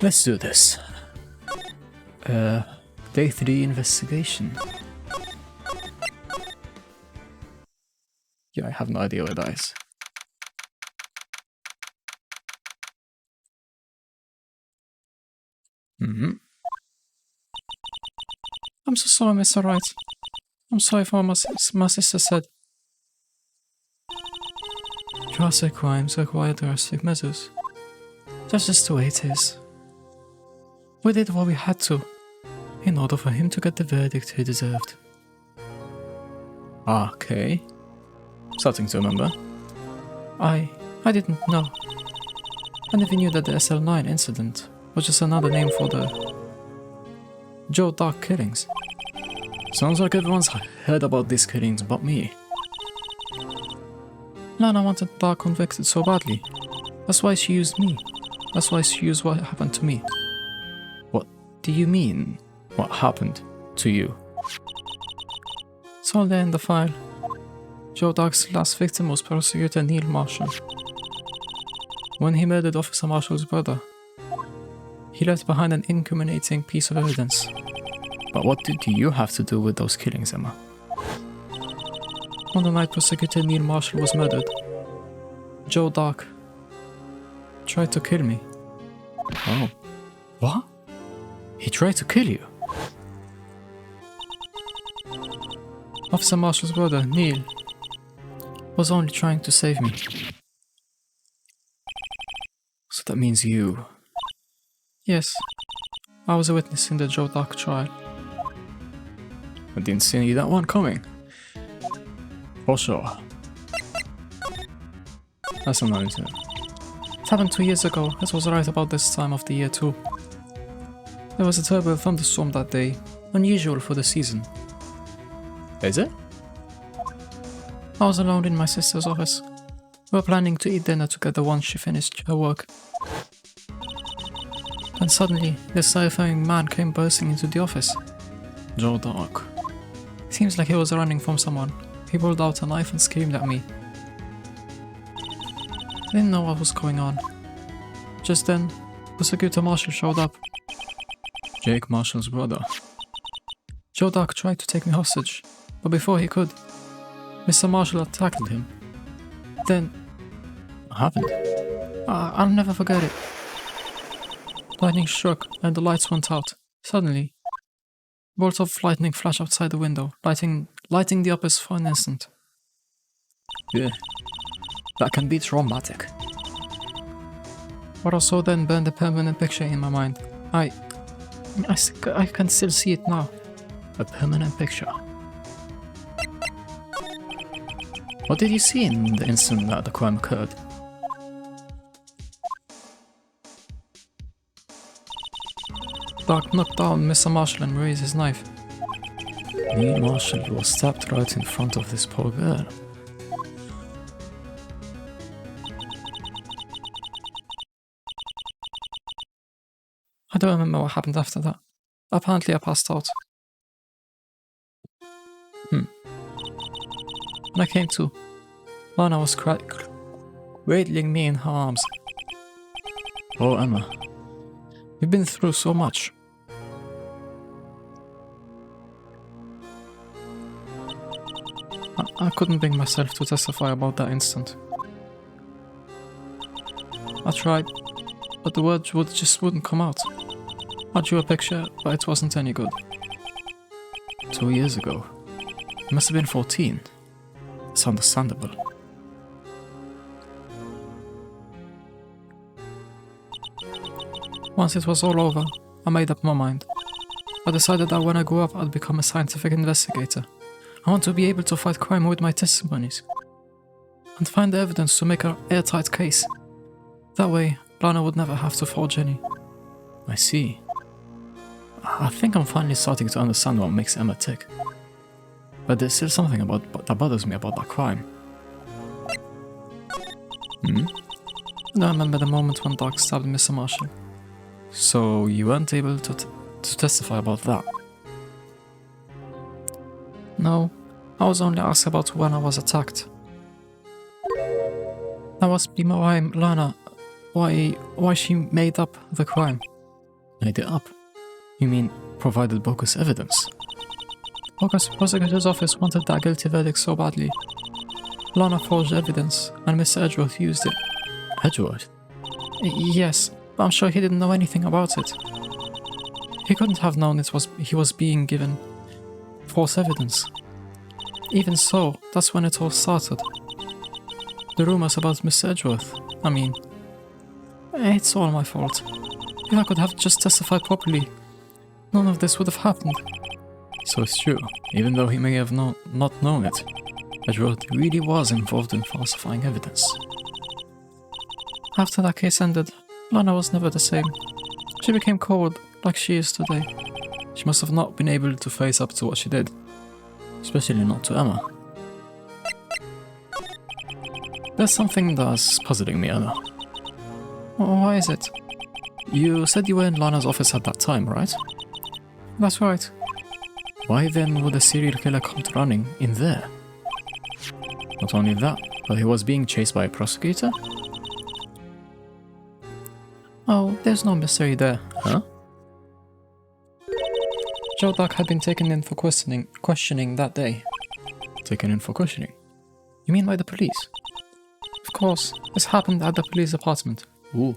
Let's do this. Day 3 investigation. Yeah, I have no idea where that is. I'm so sorry, Mr. Wright. I'm sorry for what my sister said. Drastic crimes require drastic measures. That's just the way it is. We did what we had to, in order for him to get the verdict he deserved. Okay. Starting to remember. I didn't know. I never knew that the SL9 incident was just another name for the Joe Dark killings. Sounds like everyone's heard about these killings but me. Lana wanted Dark convicted so badly. That's why she used me. That's why she used what happened to me. What do you mean, what happened to you? It's all there in the file. Joe Dark's last victim was Prosecutor Neil Marshall. When he murdered Officer Marshall's brother, he left behind an incriminating piece of evidence. But what do you have to do with those killings, Emma? On the night Prosecutor Neil Marshall was murdered, Joe Dark tried to kill me. Oh. What? He tried to kill you? Officer Marshall's brother, Neil, was only trying to save me. So that means you... Yes, I was a witness in the Joe Dark trial. I didn't see that one coming. For sure. That's annoying. It happened 2 years ago. It was right about this time of the year too. There was a terrible thunderstorm that day, unusual for the season. Is it? I was alone in my sister's office. We were planning to eat dinner together once she finished her work. And suddenly, this terrifying man came bursting into the office. Joe Dark. Seems like he was running from someone. He pulled out a knife and screamed at me. I didn't know what was going on. Just then, Prosecutor Marshall showed up. Jake Marshall's brother. Joe Dark tried to take me hostage, but before he could, Mr. Marshall tackled him. Then... What happened? I'll never forget it. Lightning struck and the lights went out. Suddenly, bolts of lightning flashed outside the window, lighting the office for an instant. Yeah, that can be traumatic. What I saw then burned a permanent picture in my mind. I can still see it now. A permanent picture. What did you see in the instant that the crime occurred? Dark knocked down Mr. Marshall and raised his knife. Neil Marshall was stabbed right in front of this poor girl. I don't remember what happened after that. Apparently I passed out. When I came to, Lana was cradling me in her arms. Oh, Emma. We've been through so much. I couldn't bring myself to testify about that instant. I tried, but the words just wouldn't come out. I drew a picture, but it wasn't any good. 2 years ago. I must have been 14. It's understandable. Once it was all over, I made up my mind. I decided that when I grew up, I'd become a scientific investigator. I want to be able to fight crime with my testimonies and find the evidence to make an airtight case. That way, Lana would never have to forge any. I see. I think I'm finally starting to understand what makes Emma tick. But there's still something that bothers me about that crime. I don't remember the moment when Dark stabbed Mr. Marshall. So you weren't able to testify about that? No, I was only asked about when I was attacked. That must be why Lana, why she made up the crime. Made it up? You mean provided bogus evidence? Bogus prosecutor's office wanted that guilty verdict so badly. Lana forged evidence, and Mr. Edgeworth used it. Edgeworth? Yes, but I'm sure he didn't know anything about it. He couldn't have known he was being given false evidence. Even so, that's when it all started. The rumors about Mr. Edgeworth. I mean, it's all my fault. If I could have just testified properly, none of this would have happened. So it's true, even though he may have not known it, Edgeworth really was involved in falsifying evidence. After that case ended, Lana was never the same. She became cold, like she is today. She must have not been able to face up to what she did. Especially not to Emma. There's something that's puzzling me, Emma. Why is it? You said you were in Lana's office at that time, right? That's right. Why then would a serial killer come running in there? Not only that, but he was being chased by a prosecutor? Oh, there's no mystery there. Huh? Joe Duck had been taken in for questioning that day. Taken in for questioning? You mean by the police? Of course, this happened at the police department. Ooh.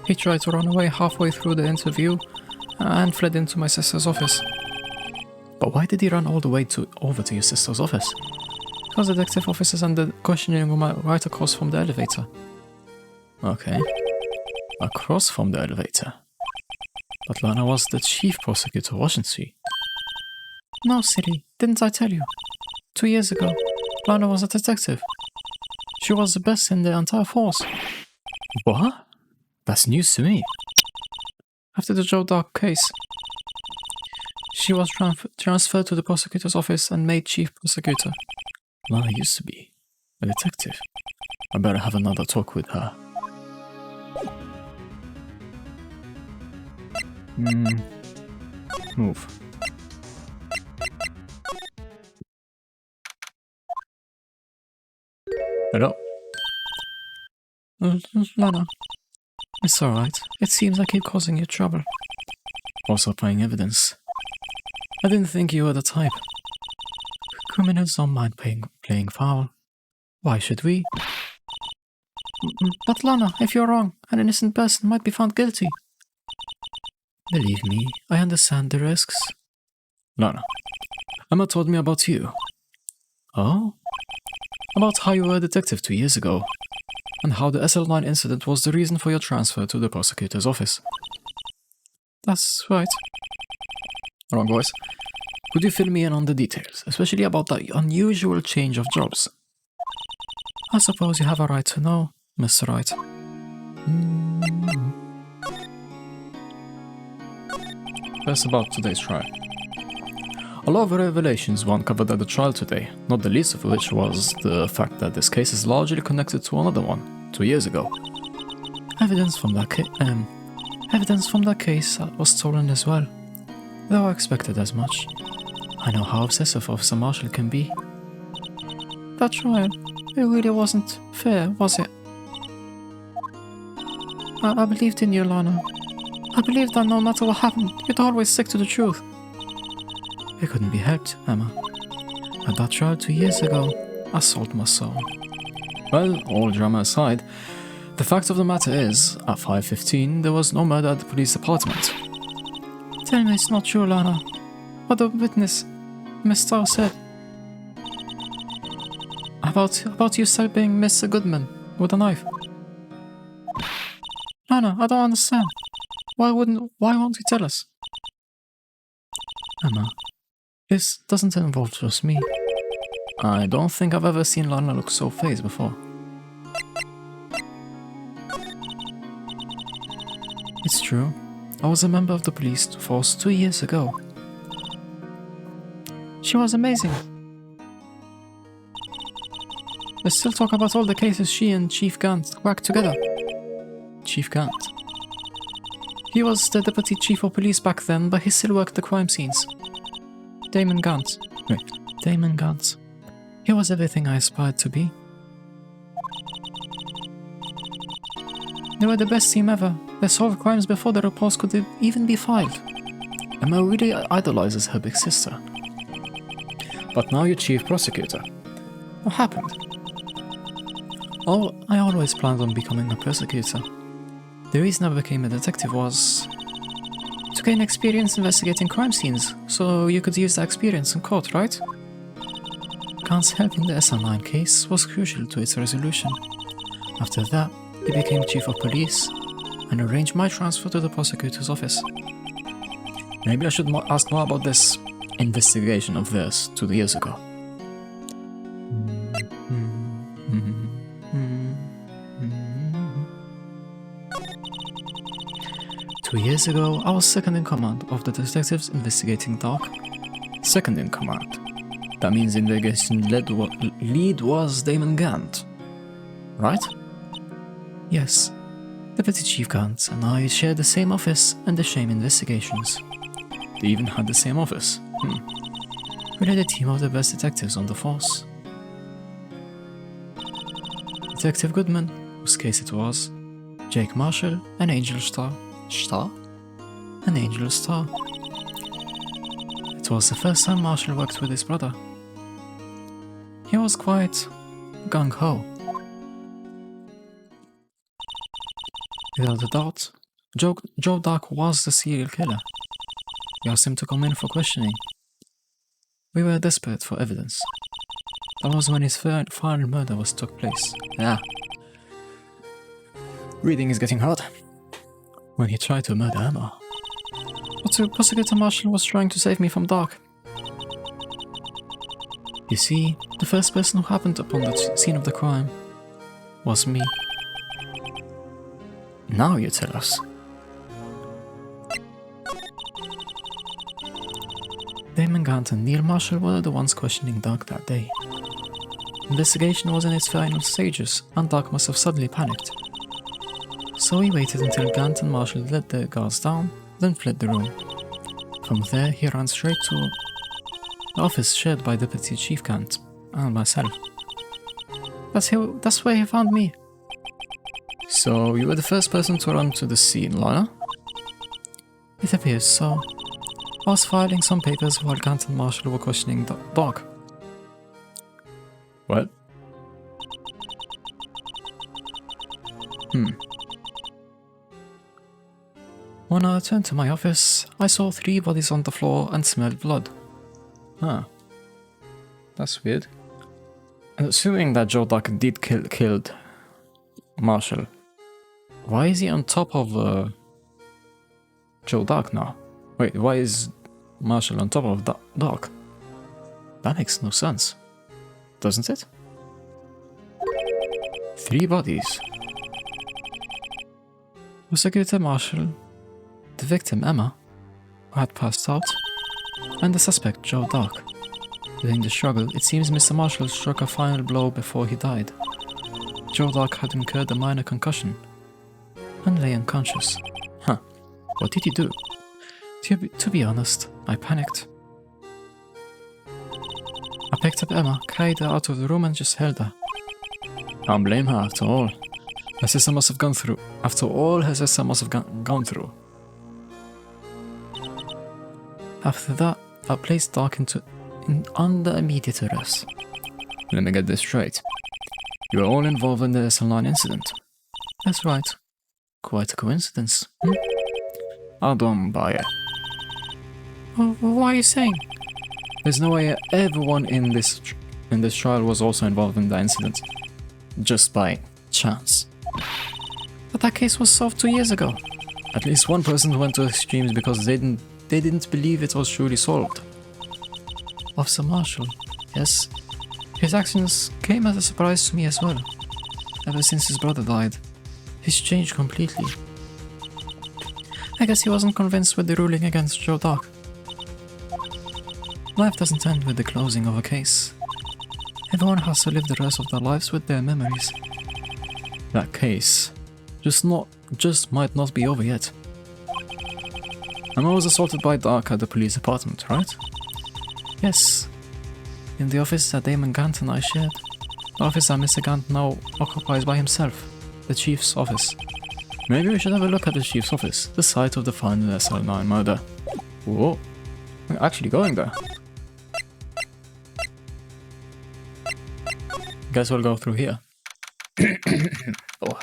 He tried to run away halfway through the interview and fled into my sister's office. But why did he run all the way over to your sister's office? Because the detective officers and the questioning room are right across from the elevator. Okay. Across from the elevator. But Lana was the chief prosecutor, wasn't she? No, silly. Didn't I tell you? 2 years ago, Lana was a detective. She was the best in the entire force. What? That's news to me. After the Joe Dark case, she was transferred to the prosecutor's office and made chief prosecutor. Lana used to be a detective. I better have another talk with her. Move. Hello? Lana. It's alright. It seems I keep causing you trouble. Also playing evidence. I didn't think you were the type. Criminals don't mind playing foul. Why should we? But Lana, if you're wrong, an innocent person might be found guilty. Believe me, I understand the risks. Lana, Emma told me about you. Oh? About how you were a detective 2 years ago, and how the SL9 incident was the reason for your transfer to the prosecutor's office. That's right. Wrong voice. Could you fill me in on the details, especially about the unusual change of jobs? I suppose you have a right to know, Mr. Wright. That's about today's trial. A lot of revelations were uncovered at the trial today, not the least of which was the fact that this case is largely connected to another one, 2 years ago. Evidence from that case was stolen as well, though I expected as much. I know how obsessive Officer Marshall can be. That trial, it really wasn't fair, was it? I believed in you, Lana. I believed that no matter what happened, you'd always stick to the truth. It couldn't be helped, Emma. At that trial 2 years ago, I sold my soul. Well, all drama aside, the fact of the matter is, at 5:15, there was no murder at the police department. Tell me it's not true, Lana. What the witness, Miss Starr, said. About you stabbing Mr. Goodman with a knife. Lana, I don't understand. Why won't you tell us? Emma, this doesn't involve just me. I don't think I've ever seen Lana look so fazed before. It's true. I was a member of the police force 2 years ago. She was amazing. They still talk about all the cases she and Chief Gant cracked together. Chief Gant. He was the deputy chief of police back then, but he still worked the crime scenes. Damon Gant. Wait, Damon Gant. He was everything I aspired to be. They were the best team ever. They solved crimes before the reports could even be filed. Emma really idolizes her big sister. But now you're chief prosecutor. What happened? Oh, I always planned on becoming a prosecutor. The reason I became a detective was to gain experience investigating crime scenes, so you could use that experience in court, right? Khan's help in the SL9 case was crucial to its resolution. After that, he became chief of police and arranged my transfer to the prosecutor's office. Maybe I should ask more about this investigation of theirs 2 years ago. 2 years ago, I was second in command of the detectives investigating Dark. Second in command. That means investigation lead was Damon Gant, right? Yes. Deputy Chief Gant and I shared the same office and the same investigations. They even had the same office. We led a team of the best detectives on the force. Detective Goodman, whose case it was, Jake Marshall, an Angel Star. An Angel Star. It was the first time Marshall worked with his brother. He was quite gung-ho. Without a doubt, Joe Dark was the serial killer. We asked him to come in for questioning. We were desperate for evidence. That was when his final murder took place. Yeah. Reading is getting hard. When he tried to murder Emma. But Prosecutor Marshall was trying to save me from Dark. You see, the first person who happened upon the scene of the crime was me. Now you tell us. Damon Gant and Neil Marshall were the ones questioning Dark that day. Investigation was in its final stages, and Dark must have suddenly panicked. So he waited until Gant and Marshall let the guards down, then fled the room. From there, he ran straight to the office shared by Deputy Chief Gant and myself. That's where he found me. So, you were the first person to run to the scene, Lana? It appears so. I was filing some papers while Gant and Marshall were questioning Dark. What? When I returned to my office, I saw 3 bodies on the floor and smelled blood. Huh. That's weird. Assuming that Joe Dark did killed Marshall, why is he on top of Joe Dark now? Wait, why is Marshall on top of Dark? That makes no sense, doesn't it? 3 bodies. Prosecutor Marshall, the victim Emma, who had passed out, and the suspect Joe Dark. During the struggle, it seems Mr. Marshall struck a final blow before he died. Joe Dark had incurred a minor concussion and lay unconscious. Huh. What did he do? To be honest, I panicked. I picked up Emma, carried her out of the room and just held her. Can't blame her after all. Her sister must have gone through. After all her sister must have gone through. After that, I placed Dark under immediate arrest. Let me get this straight. You were all involved in the SL9 incident. That's right. Quite a coincidence. I don't buy it. What are you saying? There's no way everyone in this trial was also involved in the incident. Just by chance. But that case was solved 2 years ago. At least one person went to extremes because they didn't believe it was truly solved. Officer Marshall, yes. His actions came as a surprise to me as well. Ever since his brother died, he's changed completely. I guess he wasn't convinced with the ruling against Joe Dark. Life doesn't end with the closing of a case. Everyone has to live the rest of their lives with their memories. That case just might not be over yet. Emma was assaulted by Dark at the police department, right? Yes. In the office that Damon Gant and I shared. The office that Mr. Gant now occupies by himself. The chief's office. Maybe we should have a look at the chief's office, the site of the final SL9 murder. Whoa, we're actually going there. Guess we'll go through here. Oh.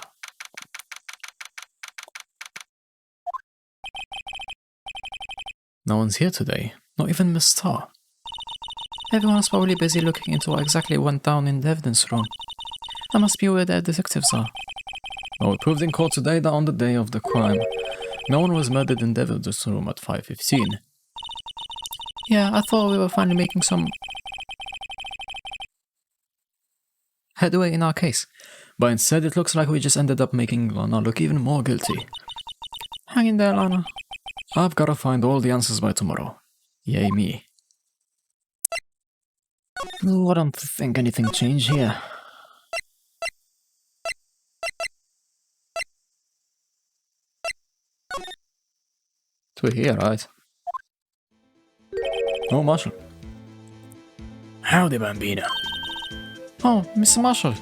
No one's here today, not even Miss Starr. Everyone's probably busy looking into what exactly went down in the evidence room. That must be where the detectives are. Well, we proved in court today that on the day of the crime, no one was murdered in the evidence room at 5:15. Yeah, I thought we were finally making some headway in our case, but instead it looks like we just ended up making Lana look even more guilty. Hang in there, Lana. I've gotta find all the answers by tomorrow. Yay me. No, I don't think anything changed here. We're here, right? Oh, Marshall. Howdy, Bambino. Oh, Mr. Marshall.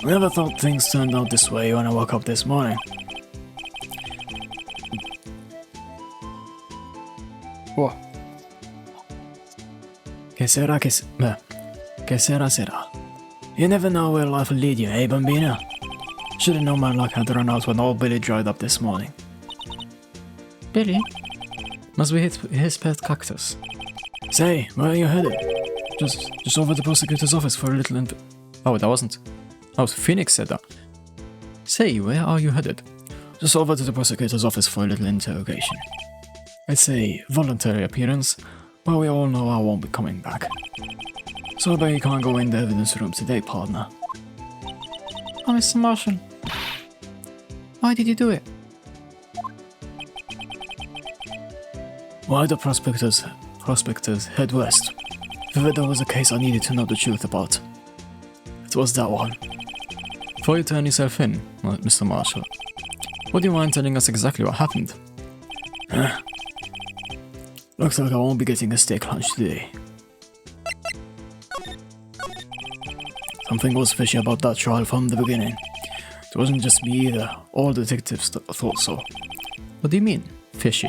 I never thought things turned out this way when I woke up this morning. What? Que sera, sera. You never know where life will lead you, eh, Bambino? Should've known my luck had run out when old Billy dried up this morning. Billy? Must be his pet cactus. Say, where are you headed? Just over the prosecutor's office for a little Oh, that wasn't. Oh, Phoenix said that. Say, where are you headed? Just over to the prosecutor's office for a little interrogation. It's a voluntary appearance, but we all know I won't be coming back. So I bet you can't go in the evidence room today, partner. Oh, Mr. Marshall. Why did you do it? Why the prospectors head west? If ever there was a case I needed to know the truth about, it was that one. Before you turn yourself in, Mr. Marshall, would you mind telling us exactly what happened? Looks like I won't be getting a steak lunch today. Something was fishy about that trial from the beginning. It wasn't just me either, all detectives thought so. What do you mean, fishy?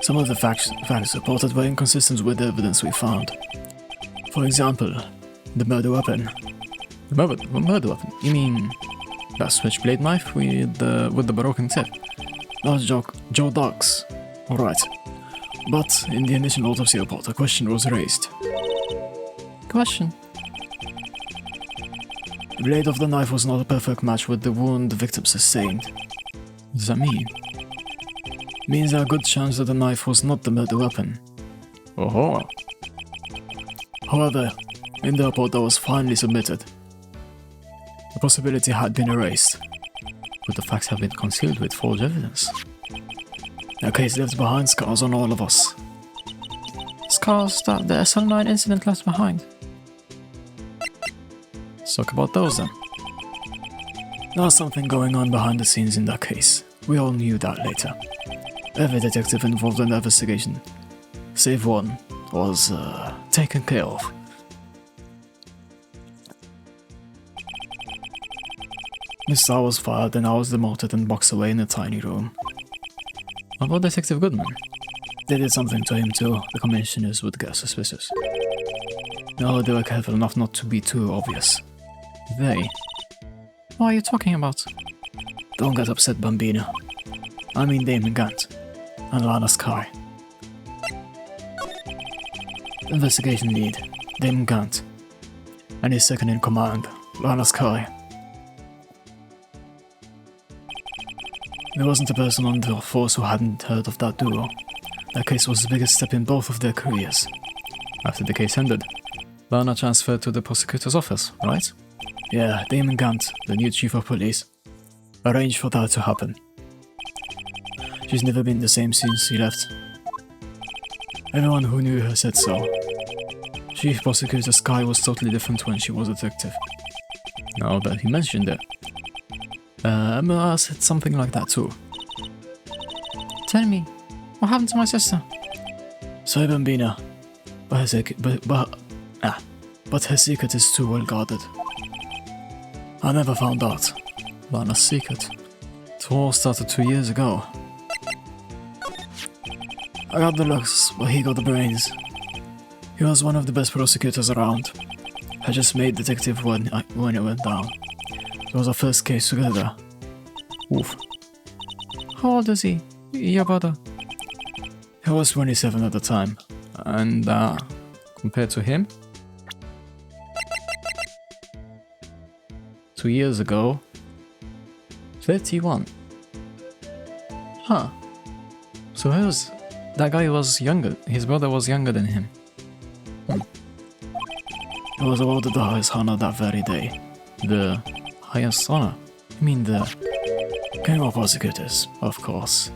Some of the facts reported were inconsistent with the evidence we found. For example, the murder weapon. The murder weapon? You mean that switchblade knife with the broken tip? That was Joe Dock's. Alright. But in the initial autopsy report, a question was raised. Question? The blade of the knife was not a perfect match with the wound the victim sustained. What does that mean? Means there are good chance that the knife was not the murder weapon. Oh. However, in the report that was finally submitted, the possibility had been erased. But the facts have been concealed with false evidence. The case left behind scars on all of us. Scars that the SL9 incident left behind. Let's talk about those then. There was something going on behind the scenes in that case. We all knew that later. Every detective involved in the investigation, save one, was taken care of. Miss Starr was fired and I was demoted and boxed away in a tiny room. What about Detective Goodman? They did something to him too. The commissioners would get suspicious. No, they were careful enough not to be too obvious. They? What are you talking about? Don't get upset, Bambino. I mean Damon Gant and Lana Sky. Investigation lead, Damon Gant, and his second in command, Lana Sky. There wasn't a person on the force who hadn't heard of that duo. That case was the biggest step in both of their careers. After the case ended, Lana transferred to the prosecutor's office, right? Yeah, Damon Gant, the new chief of police, arranged for that to happen. She's never been the same since he left. Everyone who knew her said so. Chief Prosecutor Sky was totally different when she was a detective. Now that he mentioned it. Emma said something like that too. Tell me, what happened to my sister? Sorry, Bambina, but her secret is too well guarded. I never found out. Lana's secret. It all started 2 years ago. I got the looks, but he got the brains. He was one of the best prosecutors around. I just made detective when it went down. It was our first case together. Oof. How old is he? Your brother? He was 27 at the time. And, compared to him? 2 years ago? 31. Huh. So that guy was younger. His brother was younger than him. He was awarded the highest honor that very day. The highest honor? I mean the King of Prosecutors, of course.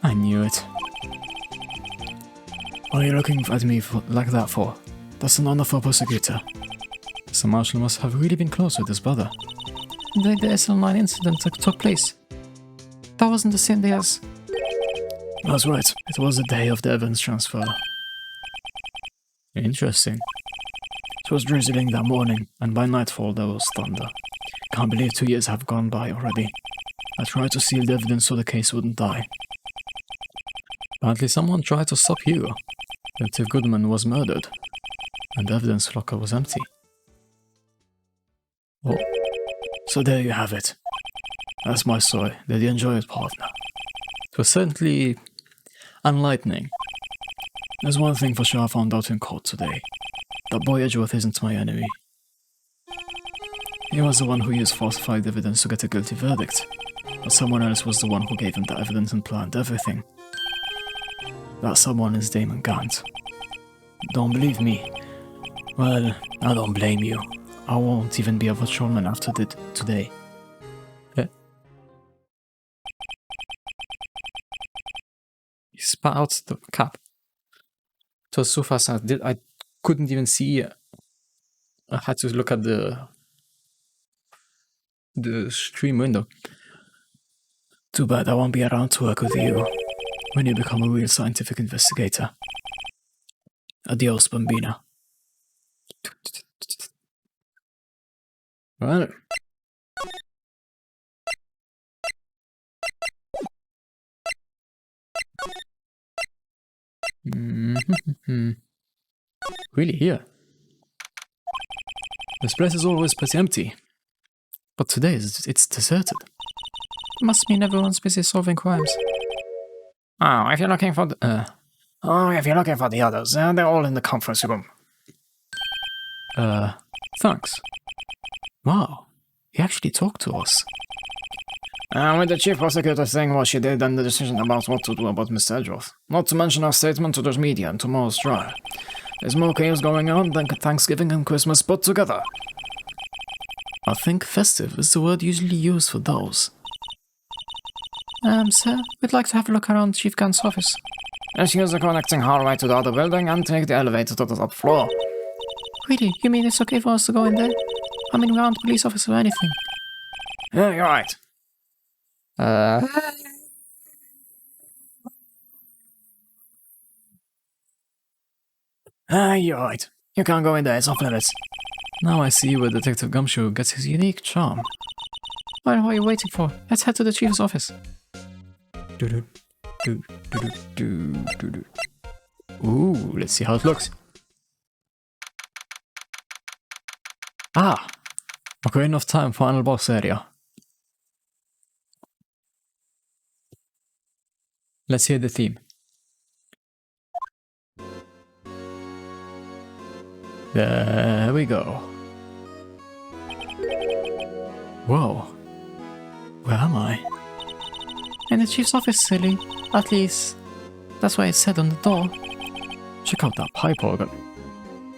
I knew it. What are you looking at me like that for? That's an honor for a prosecutor. Mr. Marshall must have really been close with his brother. The SL9 incident that took place. That wasn't the same day as... That's right. It was the day of the evidence transfer. Interesting. It was drizzling that morning, and by nightfall there was thunder. Can't believe 2 years have gone by already. I tried to seal the evidence so the case wouldn't die. Apparently someone tried to stop you. Detective Goodman was murdered, and the evidence locker was empty. Oh, so there you have it. That's my story. Did you enjoy it, partner? It was certainly enlightening. There's one thing for sure I found out in court today. That boy Edgeworth isn't my enemy. He was the one who used falsified evidence to get a guilty verdict, but someone else was the one who gave him the evidence and planned everything. That someone is Damon Gant. Don't believe me? Well, I don't blame you. I won't even be a patrolman after today. Yeah. He spat out the cap. It was so fast I couldn't even see. I had to look at the stream window. Too bad I won't be around to work with you when you become a real scientific investigator. Adios, Bambina. Well. Really here? This place is always pretty empty. But today it's deserted. Must mean everyone's busy solving crimes. Oh, if you're looking for the others, they're all in the conference room. Thanks. Wow, he actually talked to us. With the chief prosecutor saying what she did and the decision about what to do about Mr. Edgeworth. Not to mention our statement to the media and tomorrow's trial. There's more chaos going on than Thanksgiving and Christmas put together. I think festive is the word usually used for those. Sir, we'd like to have a look around Chief Gant's office. Let's use the connecting hallway to the other building and take the elevator to the top floor. Really? You mean it's okay for us to go in there? I mean, we aren't police officers or anything. Yeah, you're right. You're right. You can't go in there, it's off limits. Now I see where Detective Gumshoe gets his unique charm. Well, what are you waiting for? Let's head to the chief's office. Ooh, let's see how it looks. Ah! Ocarina of Time final boss area. Let's hear the theme. There we go. Whoa. Where am I? In the chief's office, silly. At least, that's what it said on the door. Check out that pipe organ.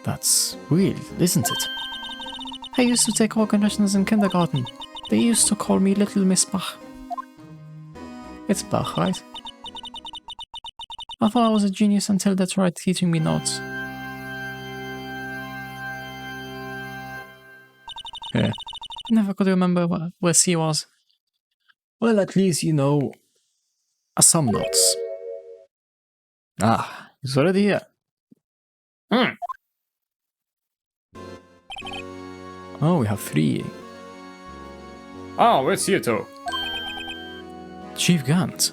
That's real, isn't it? I used to take organ lessons in kindergarten. They used to call me Little Miss Bach. It's Bach, right? I thought I was a genius until they tried teaching me notes. Yeah. Never could remember where C was. Well, at least you know some notes. Ah, it's already here. Oh, we have 3. Oh, it's you two. Chief Gant.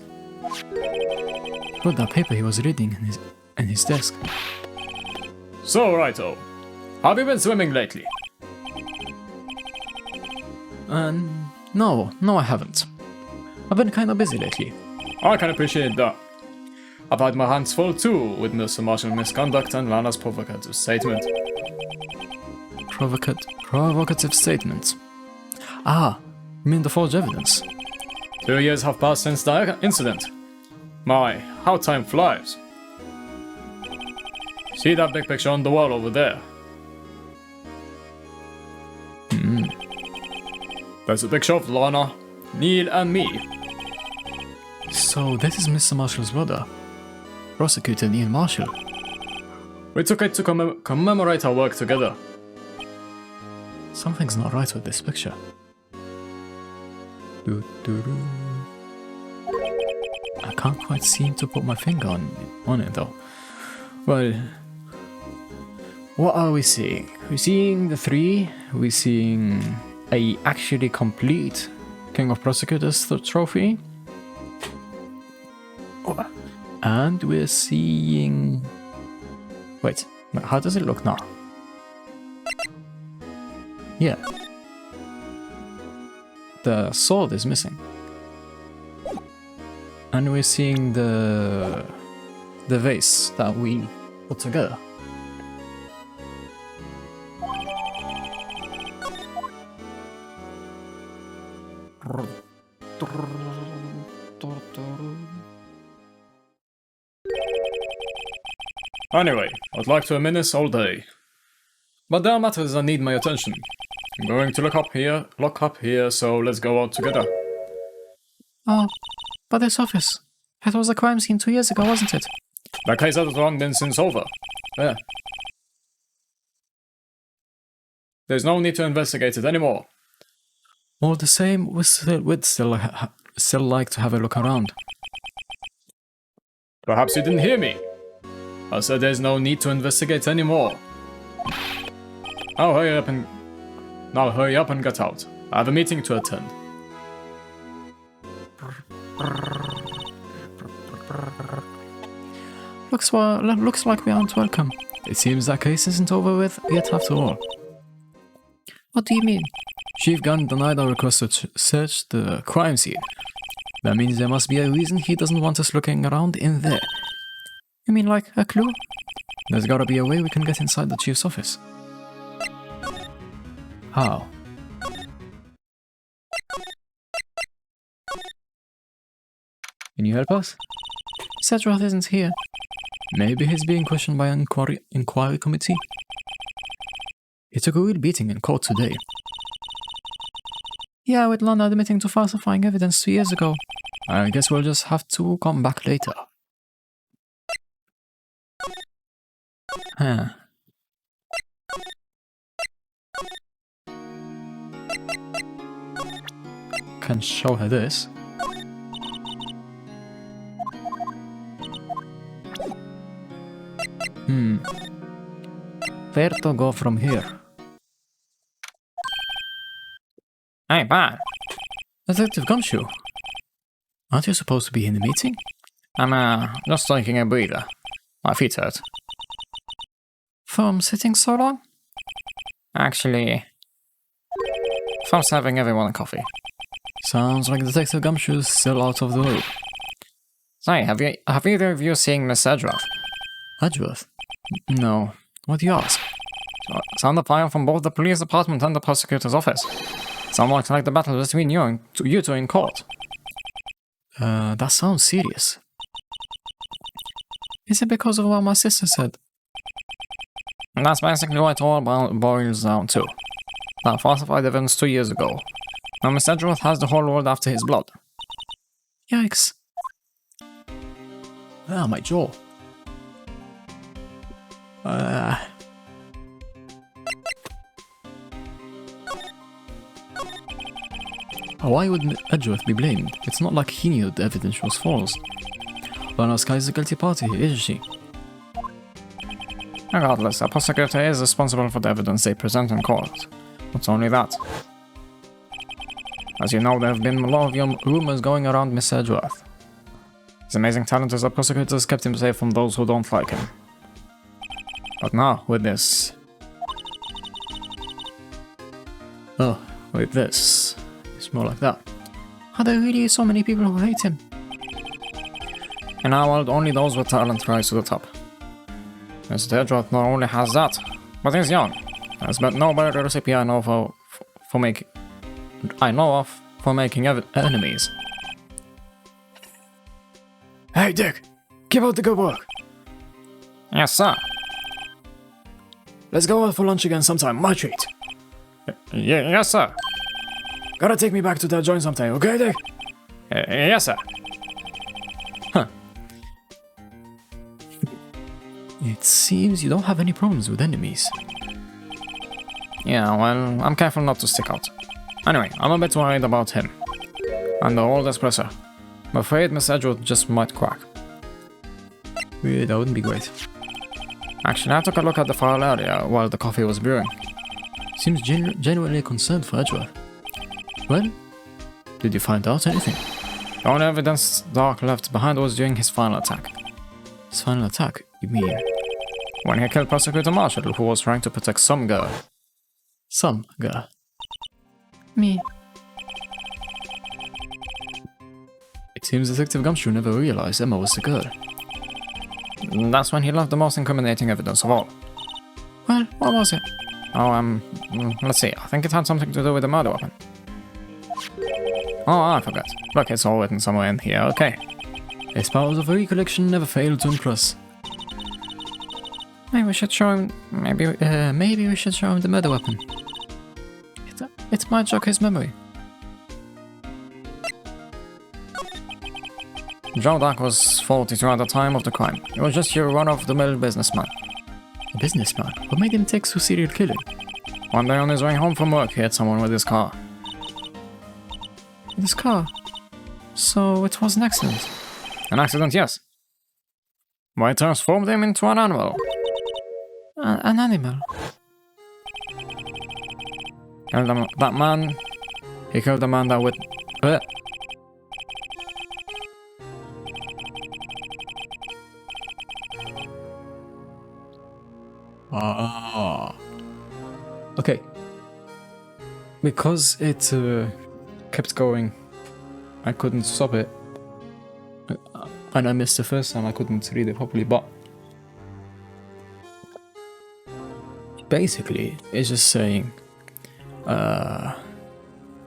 Put that paper he was reading in his desk. So, Righto, have you been swimming lately? No, I haven't. I've been kinda busy lately. I can appreciate that. I've had my hands full too with Mr. Marshall misconduct and Lana's provocative statement. Provocative statement. Ah, you mean the forged evidence? 2 years have passed since the incident. My, how time flies. See that big picture on the wall over there? There's a picture of Lana, Neil and me. So this is Mr. Marshall's brother, Prosecutor Neil Marshall. We took it to commemorate our work together. Something's not right with this picture. I can't quite seem to put my finger on it though. Well, what are we seeing? We're seeing the three. We're seeing a actually complete King of Prosecutors trophy. And we're seeing... Wait, how does it look now? Yeah. The sword is missing. And we're seeing the vase that we put together. Anyway, I'd like to reminisce all day. But there are matters that need my attention. I'm going to lock up here, so let's go out together. Oh, but this office. It was a crime scene 2 years ago, wasn't it? The case has long been since over. There. There's no need to investigate it anymore. All the same, we'd still like to have a look around. Perhaps you didn't hear me. I said there's no need to investigate anymore. Now hurry up and get out. I have a meeting to attend. Looks like we aren't welcome. It seems that case isn't over with yet after all. What do you mean? Chief Gunn denied our request to search the crime scene. That means there must be a reason he doesn't want us looking around in there. You mean like a clue? There's gotta be a way we can get inside the chief's office. How? Can you help us? Sedroth isn't here. Maybe he's being questioned by an inquiry committee? He took a real beating in court today. Yeah, with Lana admitting to falsifying evidence 2 years ago. I guess we'll just have to come back later. Huh. Can show her this. Where to go from here? Hey, Bart. Detective Gumshoe. Aren't you supposed to be in the meeting? I'm just taking a breather. My feet hurt. From sitting so long? Actually, from serving everyone a coffee. Sounds like Detective Gumshoe's still out of the loop. Say, have either of you seen Miss Sedroth? Sedroth? No. What do you ask? It's on the file from both the police department and the prosecutor's office. Sounds like the battle between you two in court. That sounds serious. Is it because of what my sister said? And that's basically what it all boils down to. That falsified evidence 2 years ago. Now Miss Sedroth has the whole world after his blood. Yikes. Ah, my jaw. Why would Edgeworth be blamed? It's not like he knew the evidence was false. Lana Sky is a guilty party, isn't she? Regardless, a prosecutor is responsible for the evidence they present in court. Not only that. As you know, there have been a lot of rumors going around Mr. Edgeworth. His amazing talent as a prosecutor has kept him safe from those who don't like him. But now, with this... Oh, with this... It's more like that. Are there really so many people who hate him? In our world, only those with talent rise to the top. Mr. Edgeworth not only has that, but he's young. Has met no better recipe I know of for making enemies. Hey Dick, keep out the good work. Yes, sir. Let's go out for lunch again sometime, my treat. Yes, sir. Gotta take me back to that joint sometime, okay Dick? Yes, sir. Huh. It seems you don't have any problems with enemies. Yeah, well, I'm careful not to stick out. Anyway, I'm a bit worried about him. Under all this pressure. I'm afraid Miss Edgeworth just might crack. Yeah, that wouldn't be great. Actually, I took a look at the file area while the coffee was brewing. Seems genuinely concerned for Edgeworth. Well, did you find out anything? The only evidence Dark left behind was during his final attack. His final attack? You mean? When he killed Prosecutor Marshall, who was trying to protect some girl. Some girl? Me. It seems Detective Gumshoe never realized Emma was the girl. That's when he left the most incriminating evidence of all. Well, what was it? Oh, let's see. I think it had something to do with the murder weapon. Oh, I forgot. Look, it's all written somewhere in here, okay. His powers of recollection never failed to impress. Maybe we should show him... Maybe we should show him the murder weapon. It might jog his memory. Joe Duck was 42 at the time of the crime. He was just your run-of-the-mill businessman. A businessman? What made him take to serial killing? One day on his way home from work, he hit someone with his car. With his car? So it was an accident? An accident, yes. But it transformed him into an animal. An animal? Killed that man. He killed the man that would... Okay. Because it kept going, I couldn't stop it. And I missed the first time, I couldn't read it properly, but... Basically, it's just saying...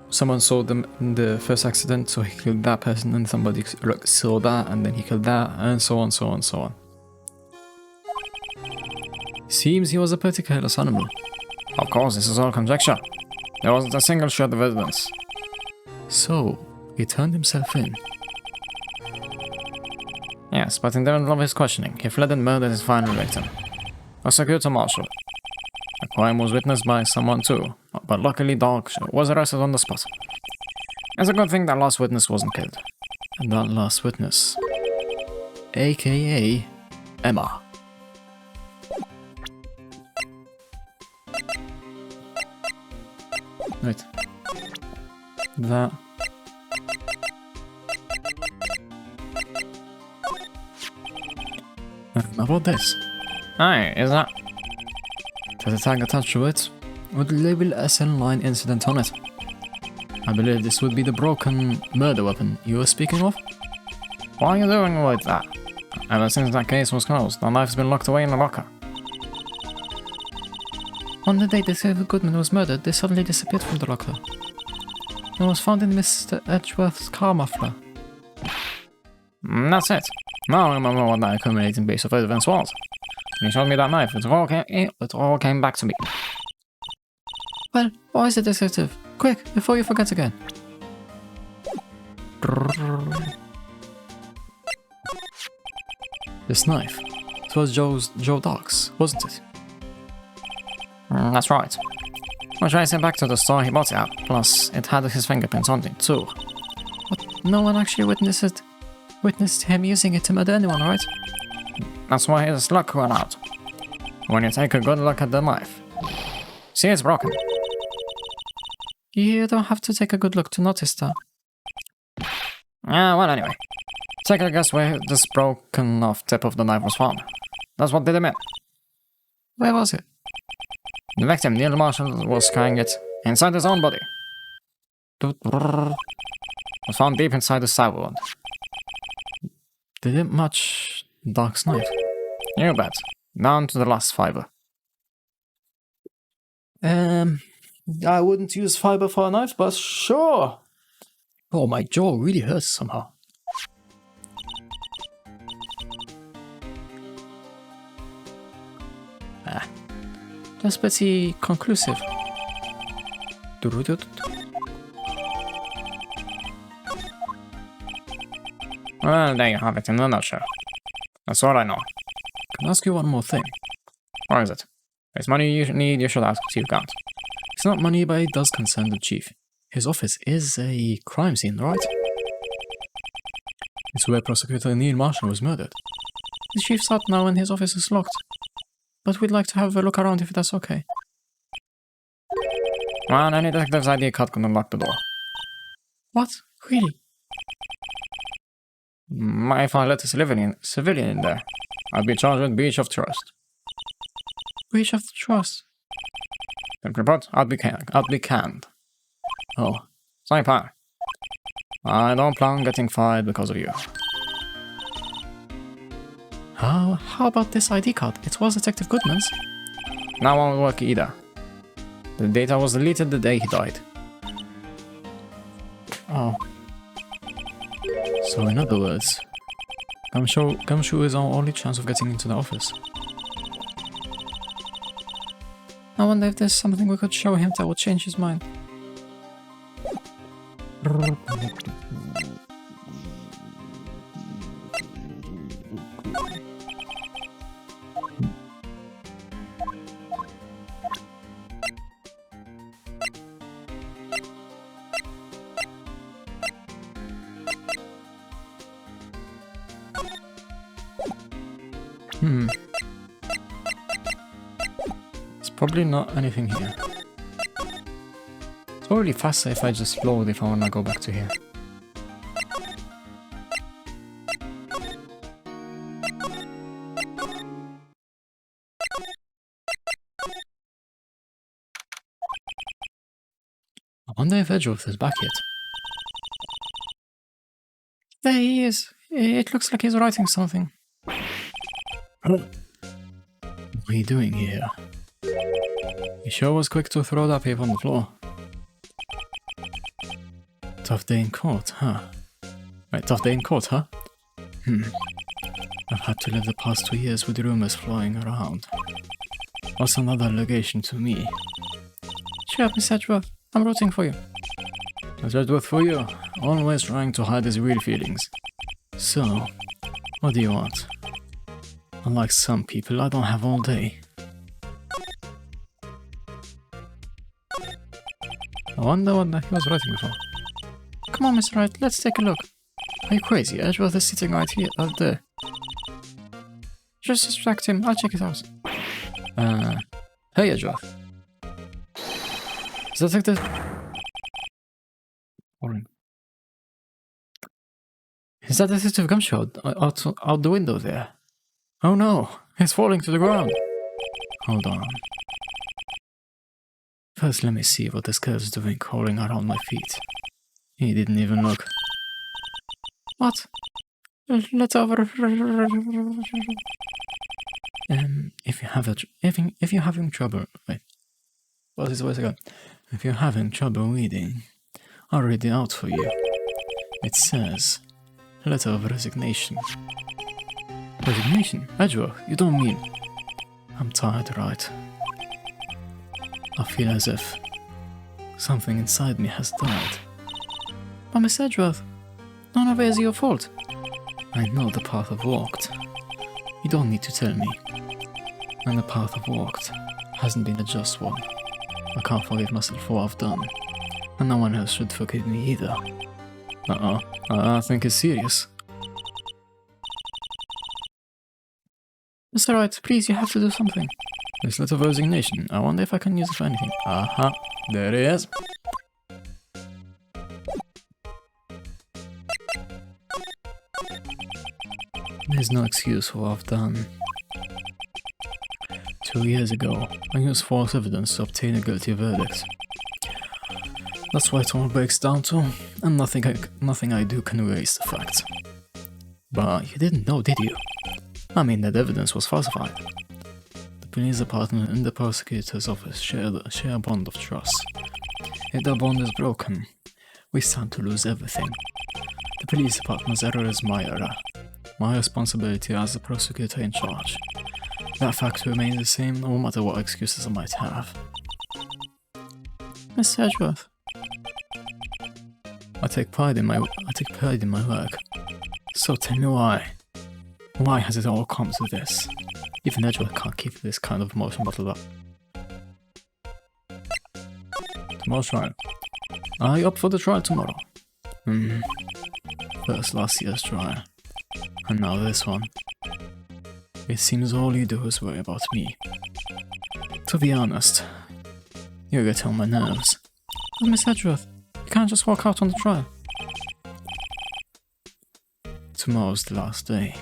someone saw them in the first accident, so he killed that person, and somebody saw that, and then he killed that, and so on, so on, so on. Seems he was a pretty careless animal. Of course, this is all conjecture. There wasn't a single shred of evidence. So, he turned himself in. Yes, but in the middle of his questioning, he fled and murdered his final victim. Prosecutor Marshall. The crime was witnessed by someone too, but luckily Dog was arrested on the spot. It's a good thing that last witness wasn't killed. And that last witness... AKA... Emma. Right. That... About this. Aye, is that... The tag attached to it would label a cell line incident on it. I believe this would be the broken murder weapon you were speaking of? What are you doing with that? Ever since that case was closed, the knife's been locked away in the locker. On the day Detective Goodman was murdered, they suddenly disappeared from the locker. It was found in Mr. Edgeworth's car muffler. That's it. Now I remember what that accumulating base of evidence was. When he showed me that knife, it all came back to me. Well, why is it, Detective? Quick, before you forget again. This knife. It was Joe Dark's, wasn't it? That's right. We traced it back to the store he bought it at, plus it had his fingerprints on it too. But no one actually witnessed him using it to murder anyone, right? That's why his luck ran out. When you take a good look at the knife. See, it's broken. You don't have to take a good look to notice that. Well, anyway. Take a guess where this broken off tip of the knife was found. That's what did him in. Where was it? The victim, Neil Marshall, was carrying it inside his own body. It was found deep inside the side wound. Did it match Dark's knife? You bet. Down to the last fiber. I wouldn't use fiber for a knife, but sure. Oh, my jaw really hurts somehow. That's pretty conclusive. Well, there you have it in a nutshell. That's all I know. Can I ask you one more thing? What is it? It's money you need, you should ask Chief Gant. It's not money, but it does concern the chief. His office is a crime scene, right? It's where Prosecutor Neil Marshall was murdered. The chief's out now and his office is locked. But we'd like to have a look around if that's okay. Well, any detective's ID card can unlock the door. What? Really? If I let a civilian in there, I'd be charged with breach of trust. Breach of the trust. Simply put, I'd be canned. Oh. Saipan. I don't plan on getting fired because of you. How about this ID card? It was Detective Goodman's. That won't work either. The data was deleted the day he died. Oh. So in other words, Gumshoe is our only chance of getting into the office. I wonder if there's something we could show him that would change his mind. There's probably not anything here. It's probably faster if I just load if I wanna go back to here. I wonder if Edgeworth is back yet. There he is. It looks like he's writing something. What are you doing here? He sure was quick to throw that paper on the floor. Tough day in court, huh? Right, tough day in court, huh? I've had to live the past 2 years with rumors flying around. What's another allegation to me? Cheer up, Miss Edgeworth. I'm rooting for you. Miss Edgeworth for you. Always trying to hide his real feelings. So, what do you want? Unlike some people, I don't have all day. I wonder what he was writing before. Come on, Mr. Wright, let's take a look. Are you crazy? Edgeworth is sitting right here, out there. Just distract him, I'll check it out. Hey Edgeworth. Is that like the... Boring. Is that Detective Gumshoe out the window there? Oh no, he's falling to the ground. Hold on. First, let me see what this girl's doing crawling around my feet. He didn't even look. What? Let's over. If you're having trouble, wait. What is the way to go? If you're having trouble reading, I'll read it out for you. It says, letter of resignation. Resignation? Edgeworth, you don't mean... I'm tired, right? I feel as if something inside me has died. But Miss Edgeworth, none of it is your fault. I know the path I've walked. You don't need to tell me. And the path I've walked hasn't been a just one. I can't forgive myself for what I've done. And no one else should forgive me either. I think it's serious. Mr. Wright, please, you have to do something. This letter of resignation, I wonder if I can use it for anything. Aha, there it is. There's no excuse for what I've done. 2 years ago, I used false evidence to obtain a guilty verdict. That's what it all breaks down to, and nothing I do can erase the fact. But you didn't know, did you? I mean, that evidence was falsified. The police department and the prosecutor's office share a bond of trust. If that bond is broken, we stand to lose everything. The police department's error is my error. My responsibility as the prosecutor in charge. That fact remains the same no matter what excuses I might have. Miss Edgeworth. I take pride in my work. So tell me why. Why has it all come to this? Even Edgeworth can't keep this kind of emotion bottled up. Tomorrow's trial. Are you up for the trial tomorrow? First last year's trial. And now this one. It seems all you do is worry about me. To be honest, you get on my nerves. But Miss Edgeworth, you can't just walk out on the trial. Tomorrow's the last day.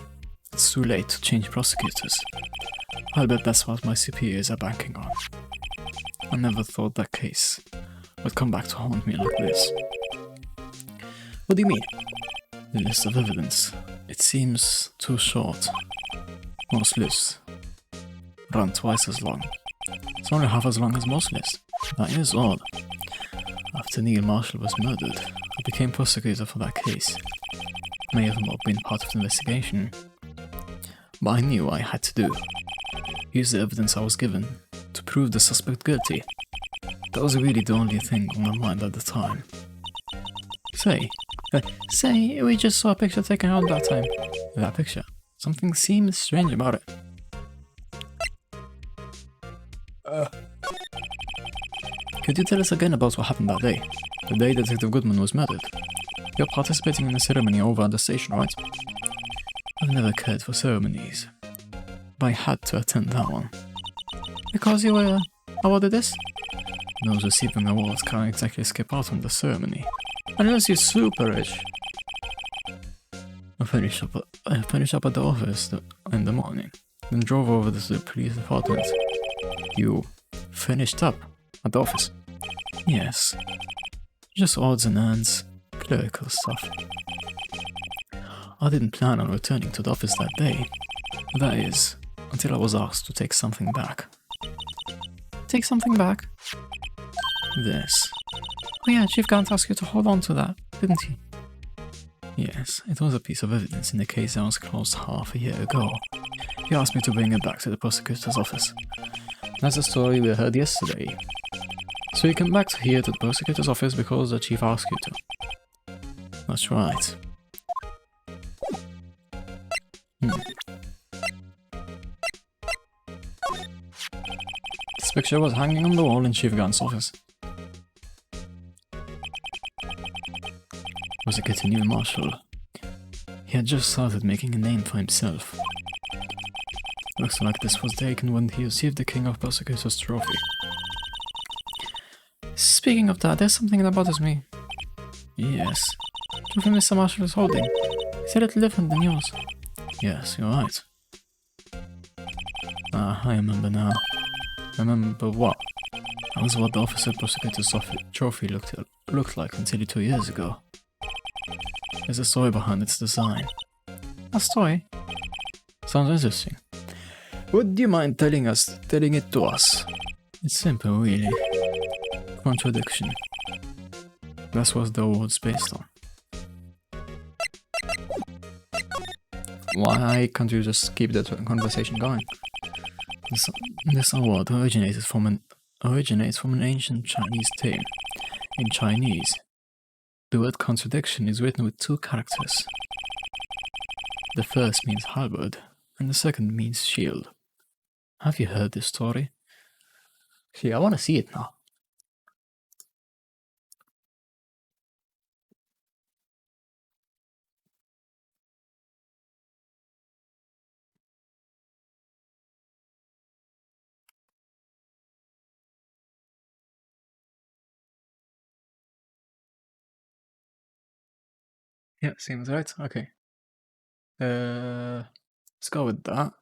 It's too late to change prosecutors. I'll bet that's what my superiors are banking on. I never thought that case would come back to haunt me like this. What do you mean? The list of evidence. It seems too short. Most lists run twice as long. It's only half as long as most lists. That is odd. After Neil Marshall was murdered, I became prosecutor for that case. May have not been part of the investigation, but I knew what I had to do. Use the evidence I was given to prove the suspect guilty. That was really the only thing on my mind at the time. Say, We just saw a picture taken out that time. that picture. Something seems strange about it. Could you tell us again about what happened that day? The day Detective Goodman was murdered. You're participating in a ceremony over at the station, right? I've never cared for ceremonies, but I had to attend that one. Because you were awarded this? Those receiving awards can't exactly skip out on the ceremony, unless you're super rich. I finished up at the office in the morning, then drove over to the police department. You finished up at the office? Yes. Just odds and ends, clerical stuff. I didn't plan on returning to the office that day. That is, until I was asked to take something back. Take something back? This. Oh yeah, Chief Gant asked you to hold on to that, didn't he? Yes, it was a piece of evidence in the case that was closed half a year ago. He asked me to bring it back to the prosecutor's office. That's a story we heard yesterday. So you came back here to the prosecutor's office because the chief asked you to. That's right. This picture was hanging on the wall in Chief Gant's office. Prosecutor Neil Marshall. He had just started making a name for himself. Looks like this was taken when he received the King of Prosecutors trophy. Speaking of that, there's something that bothers me. Yes. The trophy Mr. Marshall is holding. It's a little different than yours. Yes, you're right. I remember now. Remember what? That was what the Officer Prosecutor's trophy looked like until 2 years ago. There's a story behind its design. A story? Sounds interesting. Would you mind telling it to us? It's simple, really. Contradiction. That's what the award's based on. Why can't you just keep that conversation going? This award originates from an ancient Chinese tale. In Chinese, the word contradiction is written with 2 characters. The first means halberd, and the second means shield. Have you heard this story? See, I want to see it now. Yeah, seems right. Okay. Let's go with that.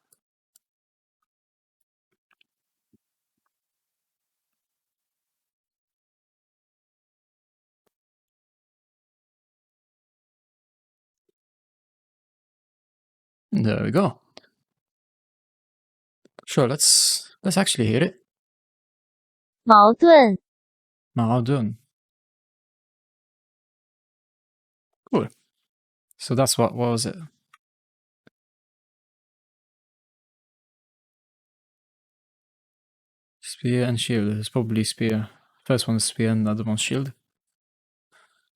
There we go. Sure, let's actually hear it. 矛盾 Ma'adun. Cool. So that's what was it? Spear and shield. It's probably spear. First one's spear and the other one's shield.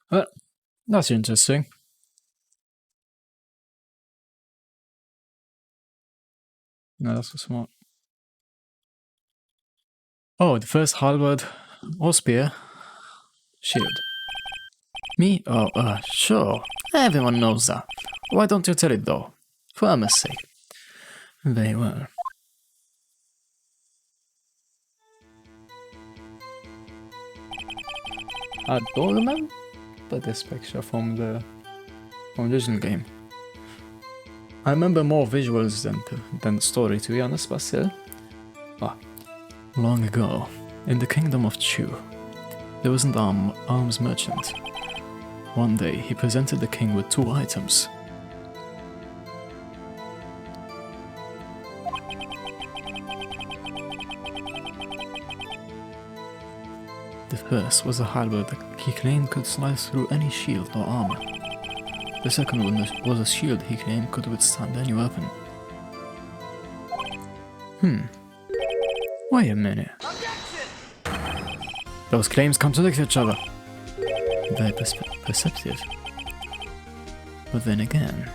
Well, that's interesting. No, that's so smart. Oh, the first halberd or spear. Shield. Me? Oh, sure. Everyone knows that. Why don't you tell it though? For Emma's sake. Very well. I don't remember this picture from the original game. I remember more visuals than the story, to be honest, but still. Long ago, in the kingdom of Chu, there was an arms merchant. One day, he presented the king with 2 items. The first was a halberd that he claimed could slice through any shield or armor. The second one was a shield he claimed could withstand any weapon. Wait a minute. Those claims contradict each other. Very perceptive. But then again,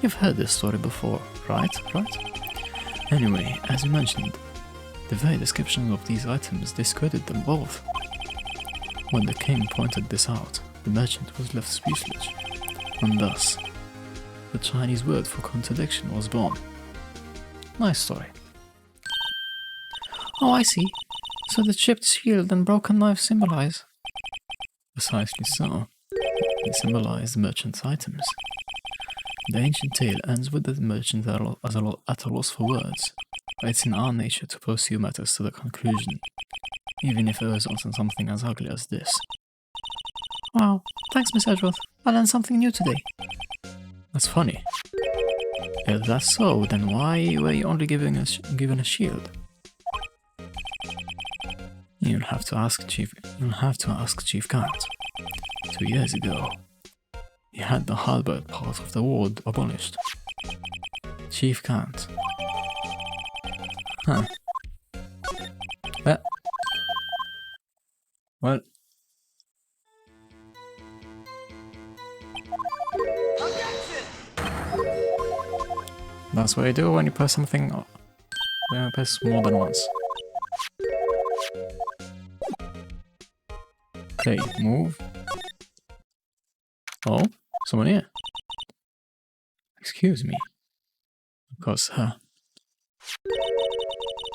you've heard this story before, right? Anyway, as you mentioned, the very description of these items discredited them both. When the king pointed this out, the merchant was left speechless, and thus, the Chinese word for contradiction was born. Nice story. Oh, I see. So the chipped shield and broken knife symbolize. Precisely so. They symbolize the merchant's items. The ancient tale ends with the merchant at a loss for words. But it's in our nature to pursue matters to the conclusion, even if it results in something as ugly as this. Wow, thanks, Miss Edgeworth. I learned something new today. That's funny. If that's so, then why were you only given a shield? You'll have to ask Chief Count. 2 years ago, he had the halberd part of the ward abolished. Chief Count. Huh. Well. That's what you do when you press something. When you press more than once. Okay, move. Oh, someone here. Excuse me. Of course, her.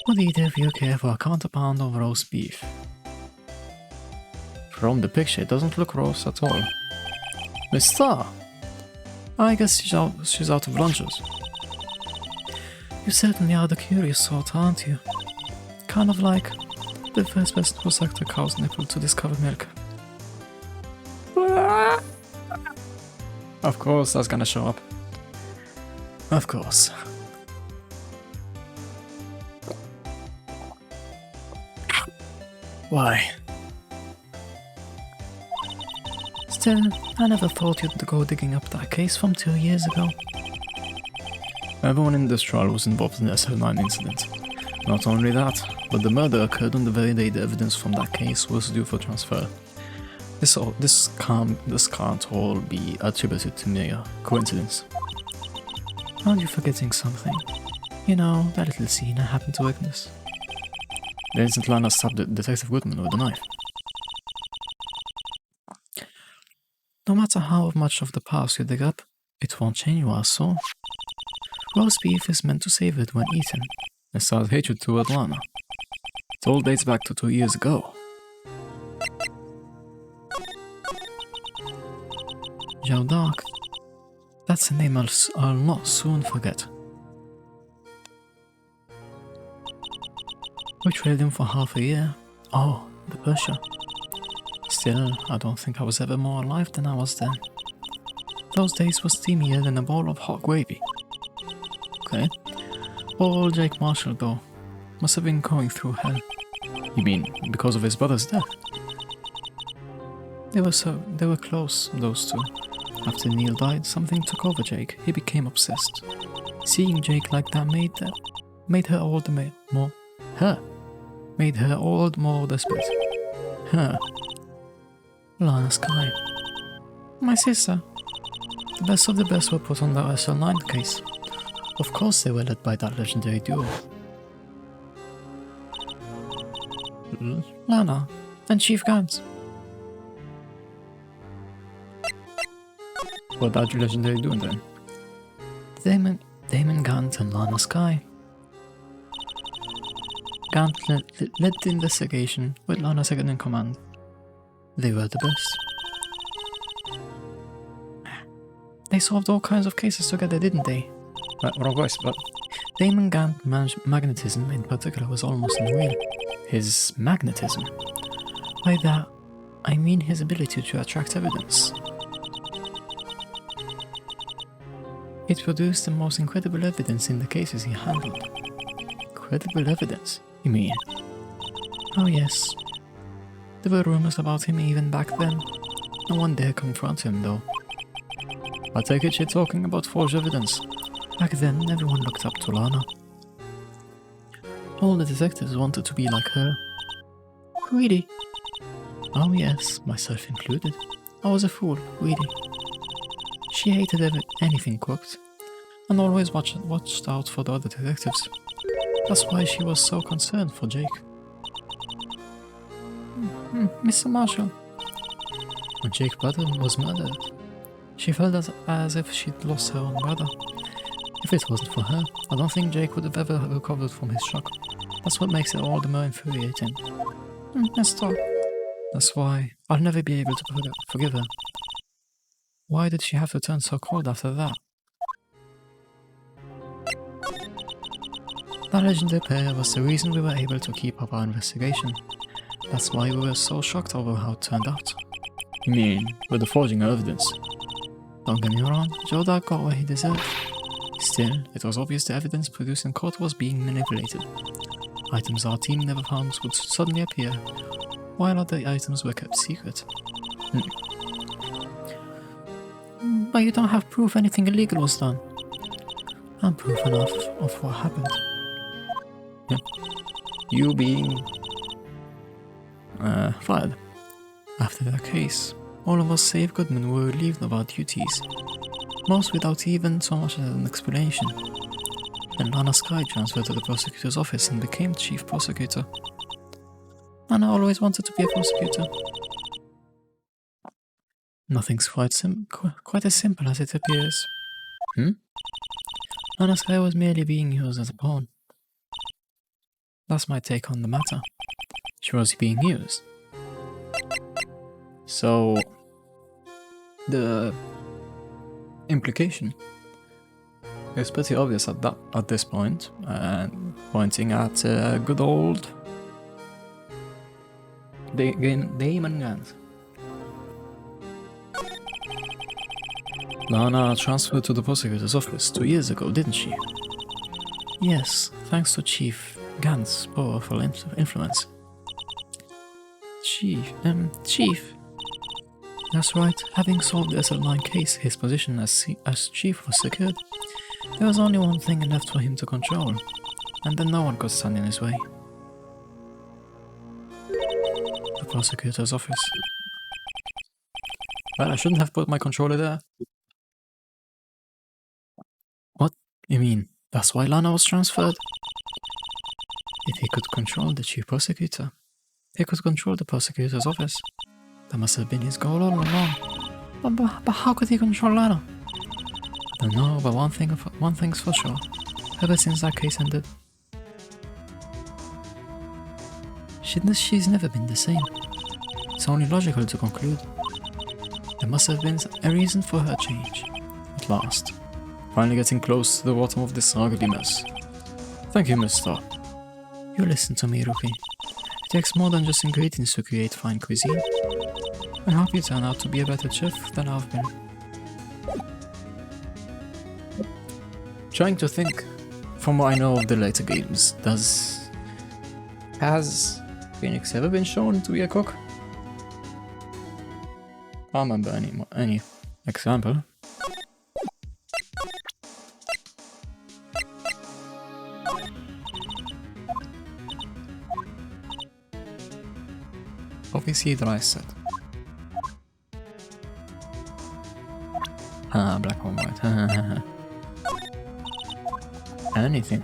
Would either of you care for a counterpound of roast beef? From the picture, it doesn't look roast at all. Mister! I guess she's out of lunches. You certainly are the curious sort, aren't you? Kind of like the first person who sucked a cow's nipple to discover milk. Of course, that's gonna show up. Of course. Why? Still, I never thought you'd go digging up that case from 2 years ago. Everyone in this trial was involved in the SL9 incident. Not only that, but the murder occurred on the very day the evidence from that case was due for transfer. This can't all be attributed to mere coincidence. Aren't you forgetting something? You know, that little scene I happened to witness. The instant Lana stabbed Detective Goodman with a knife. No matter how much of the past you dig up, it won't change your soul. Roast beef is meant to savor it when eaten. It started hatred toward Lana. It all dates back to 2 years ago. Joe Dark. That's a name I'll not soon forget. We trailed him for half a year. Oh, the Persia. Still, I don't think I was ever more alive than I was then. Those days were steamier than a bowl of hot gravy. Okay. Poor Jake Marshall, though, must have been going through hell. You mean because of his brother's death? They were close, those two. After Neil died, something took over Jake. He became obsessed. Seeing Jake like that made her all the more desperate. Her. Lana Sky. My sister. The best of the best were put on the SL9 case. Of course they were led by that legendary duo. Lana and Chief Gans. What that legendary doing then? Damon Gant and Lana Sky. Gant led the investigation with Lana second in command. They were the best. They solved all kinds of cases together, didn't they? Wrong voice, but... Damon Gant magnetism in particular was almost unreal. His magnetism? By that, I mean his ability to attract evidence. It produced the most incredible evidence in the cases he handled. Incredible evidence? You mean? Oh yes. There were rumors about him even back then. No one dare confront him though. I take it you're talking about forged evidence. Back then, everyone looked up to Lana. All the detectives wanted to be like her. Really? Oh yes, myself included. I was a fool, really. She hated anything cooked, and always watched out for the other detectives. That's why she was so concerned for Jake. Mr. Marshall. When Jake's brother was murdered, she felt as if she'd lost her own brother. If it wasn't for her, I don't think Jake would have ever recovered from his shock. That's what makes it all the more infuriating. Let's talk. That's why I'll never be able to forgive her. Why did she have to turn so cold after that? That legendary pair was the reason we were able to keep up our investigation. That's why we were so shocked over how it turned out. You mean, with the forging of evidence? Don't get me wrong, Jodak got what he deserved. Still, it was obvious the evidence produced in court was being manipulated. Items our team never found would suddenly appear, while other items were kept secret. But you don't have proof anything illegal was done. And proof enough of what happened. You being... fired. After that case, all of us save Goodman were relieved of our duties. Most without even so much as an explanation. Then Lana Sky transferred to the prosecutor's office and became chief prosecutor. Lana always wanted to be a prosecutor. Nothing's quite as simple as it appears. Lana Sky was merely being used as a pawn. That's my take on the matter. She was being used. So... the implication is pretty obvious at this point, and pointing at good old Damon Gant. Lana transferred to the prosecutor's office 2 years ago, didn't she? Yes, thanks to Chief Gant's powerful influence. Chief. That's right, having solved the SL9 case, his position as chief was secured. There was only one thing left for him to control, and then no one could stand in his way. The prosecutor's office. Well, I shouldn't have put my controller there. What? You mean, that's why Lana was transferred? If he could control the chief prosecutor, he could control the prosecutor's office. That must have been his goal all along. But how could he control Lana? I don't know, but one thing's for sure. Ever since that case ended, she's never been the same. It's only logical to conclude. There must have been a reason for her change. at last. Finally getting close to the bottom of this ugly mess. Thank you, mister. You listen to me, Rookie. It takes more than just ingredients to create fine cuisine. I hope you turn out to be a better chef than I've been. Trying to think. From what I know of the later games, has Phoenix ever been shown to be a cook? I don't remember any example. Obviously the rice set. Ah, black and white. Anything.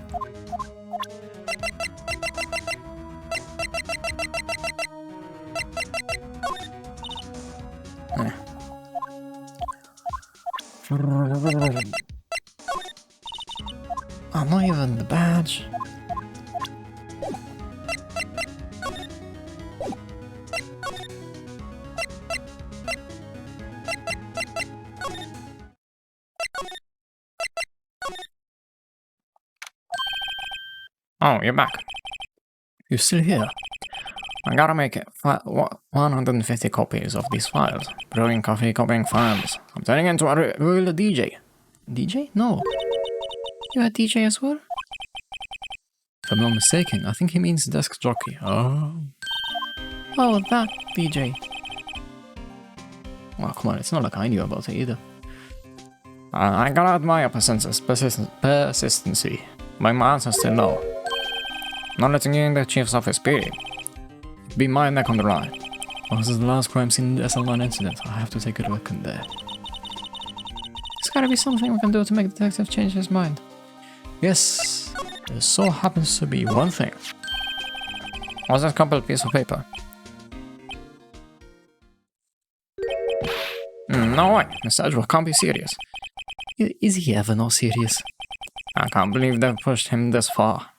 Oh, not even the badge. Oh, you're back. You're still here? I gotta make 150 copies of these files. Brewing coffee, copying files. I'm turning into a real DJ. DJ? No. You're a DJ as well? If I'm not mistaken, I think he means desk jockey. Oh. Oh, that DJ. Well, come on, it's not like I knew about it either. I gotta admire persistency. My answer's still no. Not letting you in the chief's office, period. Be my neck on the line. Well, this is the last crime scene in the SL9 incident. I have to take a look in there. There's gotta be something we can do to make the detective change his mind. Yes, there so happens to be one thing. What's that couple piece of paper? No way, Mr. Edgeworth can't be serious. Is he ever not serious? I can't believe they've pushed him this far.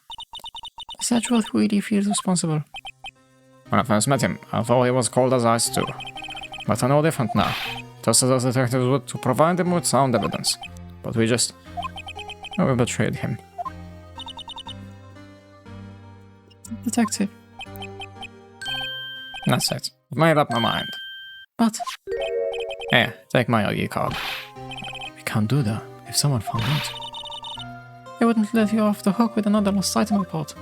Mr. Edgeworth really feels responsible. When I first met him, I thought he was cold as ice too. But I know different now. Just as us detectives would to provide him with sound evidence. But we betrayed him. Detective. That's it. I've made up my mind. But Here, take my ID card. We can't do that. If someone found out. they wouldn't let you off the hook with another lost item report.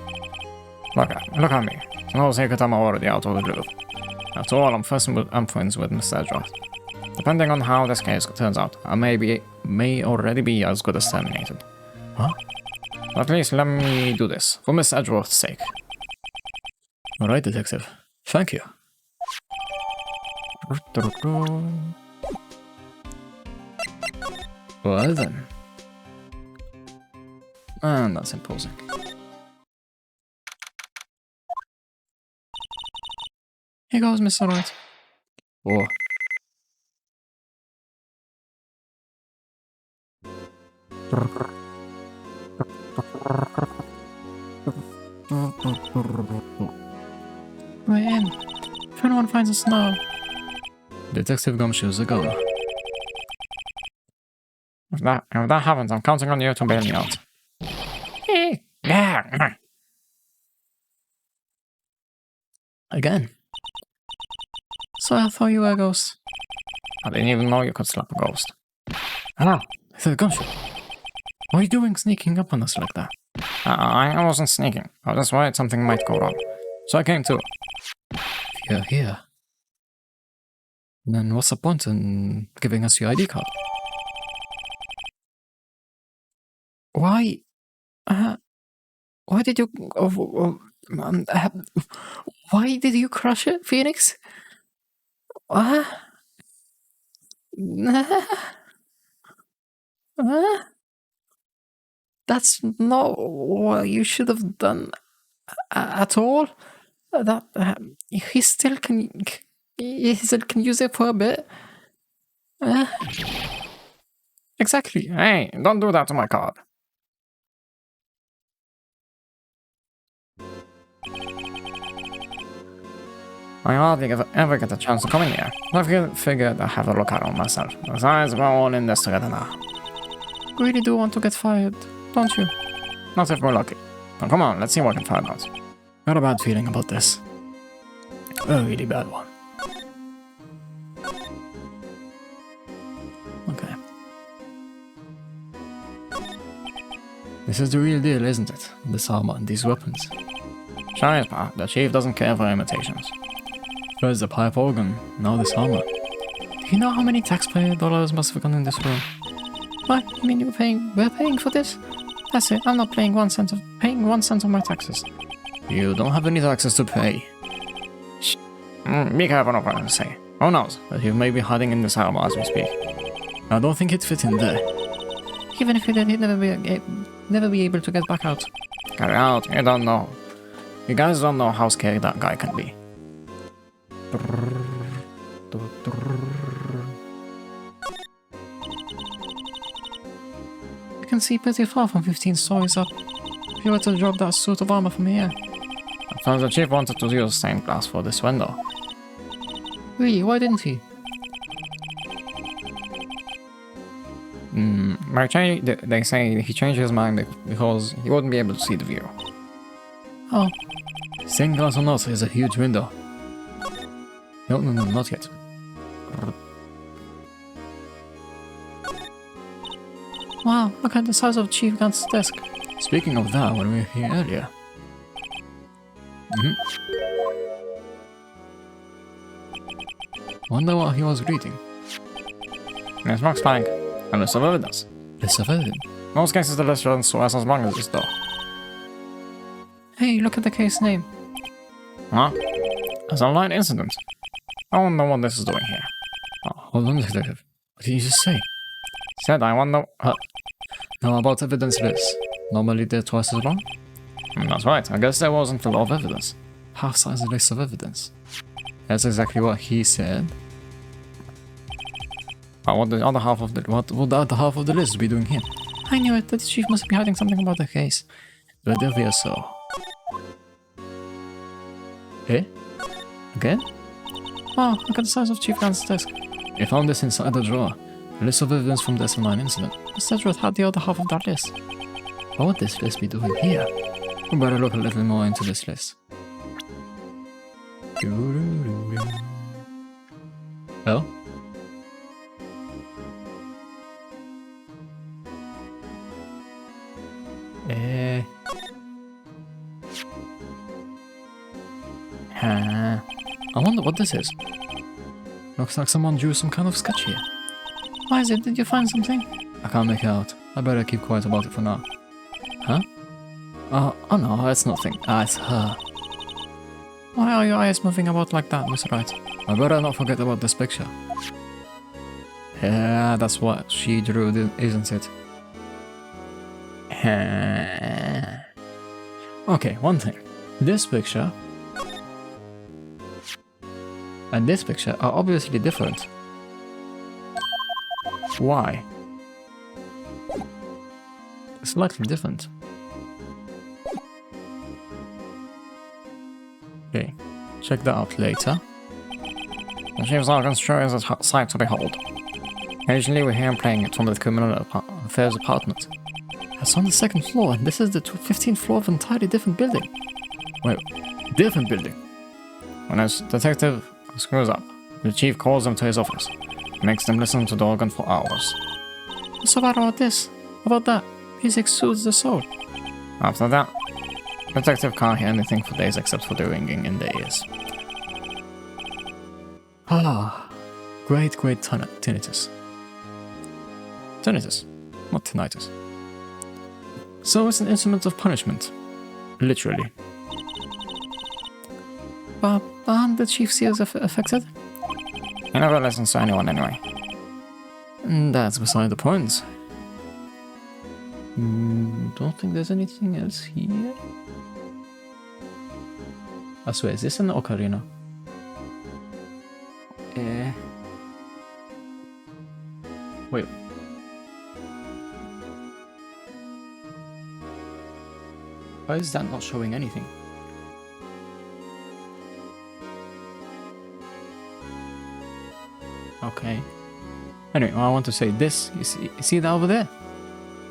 Look at me. It's no secret I'm already out of the loop. After all, I'm friends with Mr. Edgeworth. Depending on how this case turns out, I may already be as good as terminated. Huh? But at least let me do this, for Miss Edgeworth's sake. Alright, detective. Thank you. Well then. And that's imposing. Here goes, Mr. Wright. Oh. We're in. If anyone finds us now. Detective Gumshoes are gone. If that happens, I'm counting on you to bail me out. Again. So I thought you were a ghost. I didn't even know you could slap a ghost. Ah, it's a gunshot. What are you doing sneaking up on us like that? I wasn't sneaking. I was just worried something might go wrong. So I came too. If you're here, then what's the point in giving us your ID card? Why? Why did you? Why did you crush it, Phoenix? That's not what you should have done at all. That he still can use it for a bit. Exactly. Hey, don't do that to my card. I hardly ever get a chance to come in here. I figured I'd have a look around myself. Besides, we're all in this together now. really do want to get fired, don't you? Not if we're lucky. Now come on, let's see what we can find out. Got a bad feeling about this. A really bad one. Okay. This is the real deal, isn't it? This armor and these weapons. Sure is, Pa. The chief doesn't care for imitations. First the pipe organ, now this armor. Do you know how many taxpayer dollars must have gone in this room? What? You mean we're paying for this? That's it, I'm not paying 1 cent of my taxes. You don't have any taxes to pay. Be careful of what you say. Who knows? But he may be hiding in this armor as we speak. I don't think it fit in there. Even if he did, he'd never be able to get back out. Get out, you don't know. You guys don't know how scary that guy can be. You can see pretty far from 15 stories up. If you were to drop that suit of armor from here. So the chief wanted to use stained glass for this window. Really, why didn't he? They say he changed his mind because he wouldn't be able to see the view. Oh, Stained glass or not is a huge window. No, not yet. wow, look at the size of Chief Gant's desk. Speaking of that, when we were here earlier. Wonder what he was reading. It looks like a list of evidence. List of evidence. Most cases the list runs twice as long as this door. Hey, look at the case name. Huh? It's a line incident. I wonder what this is doing here. Oh, hold on, detective. What did you just say? Said I wonder... No, about evidence lists. Normally they're twice as long. That's right, I guess there wasn't a lot of evidence. Half-size list of evidence. That's exactly what he said. But what the other half of the... What would the other half of the list be doing here? I knew it, the chief must be hiding something about the case. But so. Eh? Again? Wow, look at the size of Chief Gant's desk. I found this inside the drawer. A list of evidence from the SL9 incident. Mr. had the other half of that list. What would this list be doing here? We better look a little more into this list. Well? I wonder what this is. Looks like someone drew some kind of sketch here. Why is it? Did you find something? I can't make it out. I better keep quiet about it for now. Huh? Oh no, it's nothing. It's her. Why are your eyes moving about like that, Mr. Wright? I better not forget about this picture. Yeah, that's what she drew, isn't it? Okay, one thing. This picture and this picture are obviously different. Why? Slightly different. Okay, check that out later. The chief's organs sure is a sight to behold. Occasionally we hear him playing it from the criminal affairs apartment. That's on the second floor, and this is the 15th floor of an entirely different building. Wait, different building? When his detective screws up, the chief calls them to his office. He makes them listen to the organ for hours. What's so bad about this? About that? Music soothes the soul. After that, the detective can't hear anything for days except for the ringing in their ears. Ah, great tinnitus. Tinnitus, not tinnitus. So it's an instrument of punishment. Literally. But aren't the chief's ears affected? He never listens to anyone anyway. That's beside the point. Don't think there's anything else here. I swear, is this an Ocarina? Wait. Why is that not showing anything? Okay. Anyway, I want to say this. You see that over there?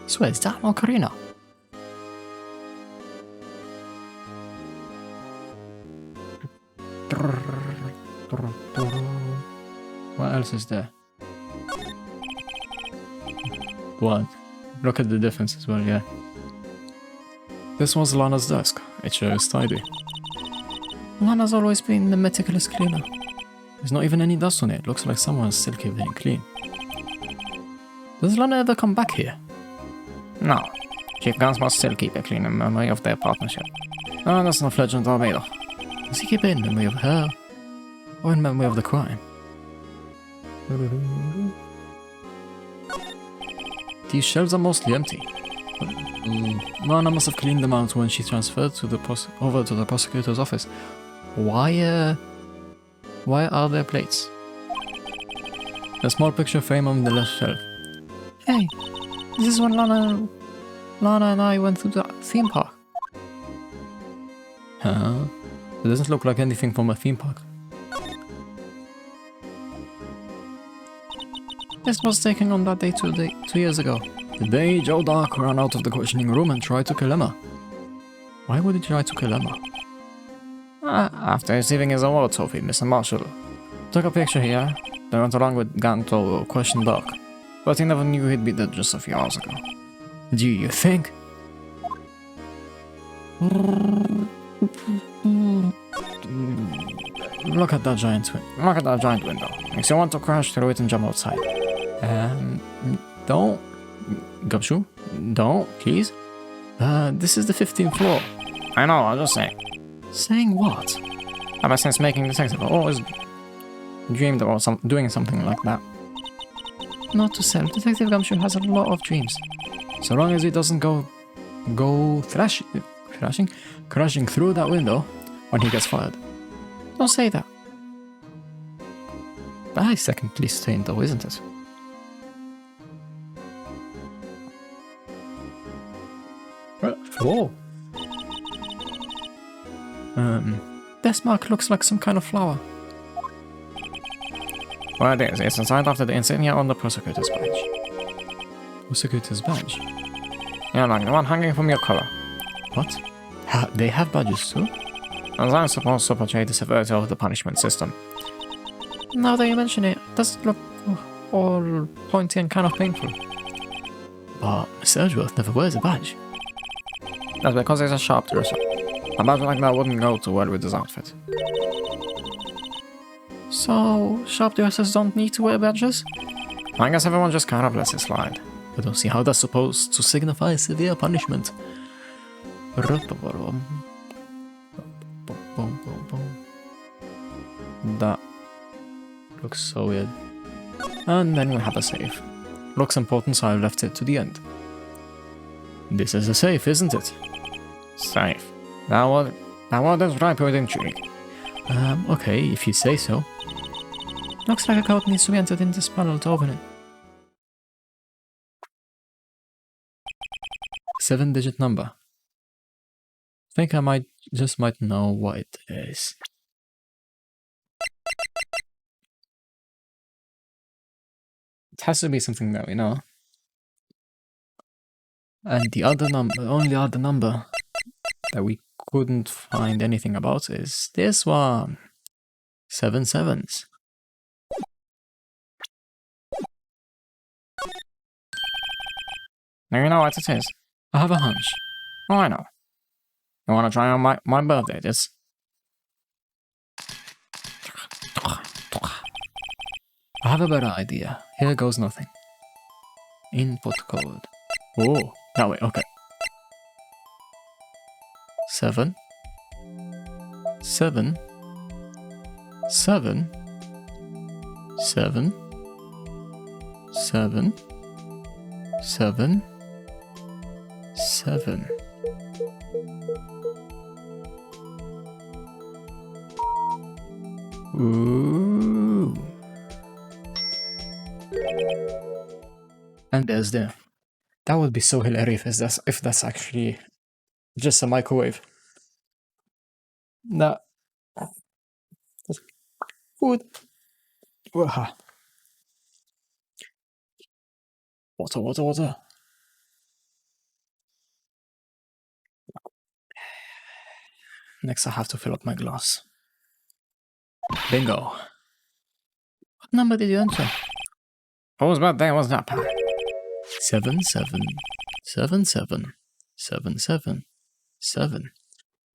Swear, is that an Ocarina? What else is there? What? Look at the difference as well, yeah. This was Lana's desk. It sure is tidy. Lana's always been the meticulous cleaner. There's not even any dust on it. Looks like someone's still keeping it clean. Does Lana ever come back here? No. Chief Guns must still keep it clean in memory of their partnership. Oh, that's not Legend Armada. Does he keep it in memory of her? Or in memory of the crime? These shelves are mostly empty. Lana must have cleaned them out when she transferred to the over to the prosecutor's office. Why are there plates? A small picture frame on the left shelf. Hey, this is when Lana and I went to the theme park. Huh? It doesn't look like anything from a theme park. This was taken on that day 2 years ago. The day Joe Dark ran out of the questioning room and tried to kill Emma. Why would he try to kill Emma? After receiving his award trophy, Mr. Marshall took a picture here. They went along with Gant to question Doc, but he never knew he'd be dead just a few hours ago. Do you think? Look at that giant window. Look at that giant window. Makes you want to crash through it and jump outside. Don't. Gumshoe? Don't, please. This is the 15th floor. I know, I'll just say. Saying what? Ever since making detective, I've always dreamed about doing something like that. Not to self, Detective Gumshoe has a lot of dreams. So long as he doesn't go crashing through that window when he gets fired. Don't say that. That is technically staying though, isn't it? Floor. This mark looks like some kind of flower. Well, it is. It's inside after the insignia on the prosecutor's badge. Prosecutor's badge? Yeah, like the one hanging from your collar. What? They have badges too? As I'm supposed to portray the severity of the punishment system. Now that you mention it, does it look all pointy and kind of painful? But Mr. Edgeworth never wears a badge. That's because he's a sharpdresser. A badge like that wouldn't go too well with his outfit. So, sharpdressers don't need to wear badges? I guess everyone just kind of lets it slide. I don't see how that's supposed to signify severe punishment. That looks so weird. And then we have a safe. Looks important, so I left it to the end. This is a safe, isn't it? Safe. That word is ripe with intrigue. Okay, if you say so. Looks like a code needs to be entered in this panel to open it. 7-digit number. Think I might know what it is. It has to be something that we know. And the only other number that we couldn't find anything about is this one. 7 sevens. Now you know what it is. I have a hunch. Oh, I know. You wanna try on my birthday, this? I have a better idea. Here goes nothing. Input code. Oh, that way, okay. 7 7 7 7 7 7 7. Ooh. And there's the. That would be so hilarious if that's actually just a microwave. That. That's food. Water, water, water. Next I have to fill up my glass. Bingo. What number did you enter? Whose birthday was that? 7777777.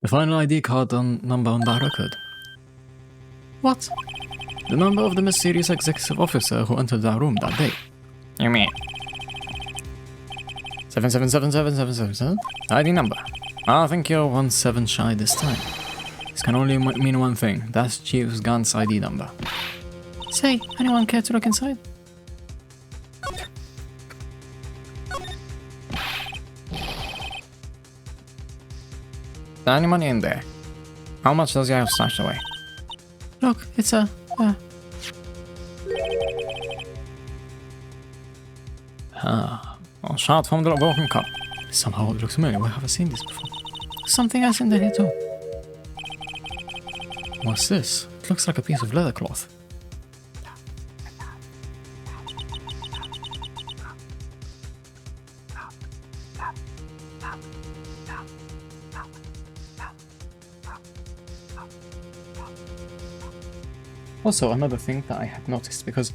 The final ID card number on that record. What? The number of the mysterious executive officer who entered that room that day. You mean 77777777. ID number. I think you're 17 shy this time. This can only mean one thing. That's Chief Gant's ID number. Say, anyone care to look inside? is there any money in there? How much does he have stashed away? Look, it's a... A shot from the broken cup. Somehow it looks familiar. Where have I seen this before? something else in there too. What's this? It looks like a piece of leather cloth. Also, another thing that I had noticed, because,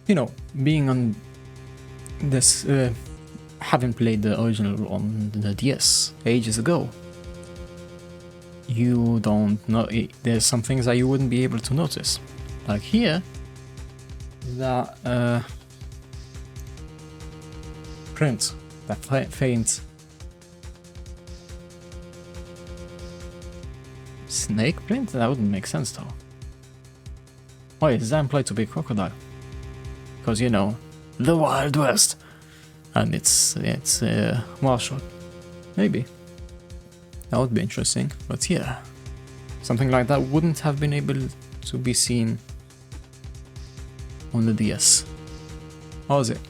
you know, being on this, having played the original on the DS ages ago, you don't know, there's some things that you wouldn't be able to notice. Like here, that print, that faint snake print? That wouldn't make sense though. Why is that implied to be a crocodile? Because, you know, the Wild West. And it's martial. Maybe. That would be interesting. But yeah, something like that wouldn't have been able to be seen on the DS. How was it?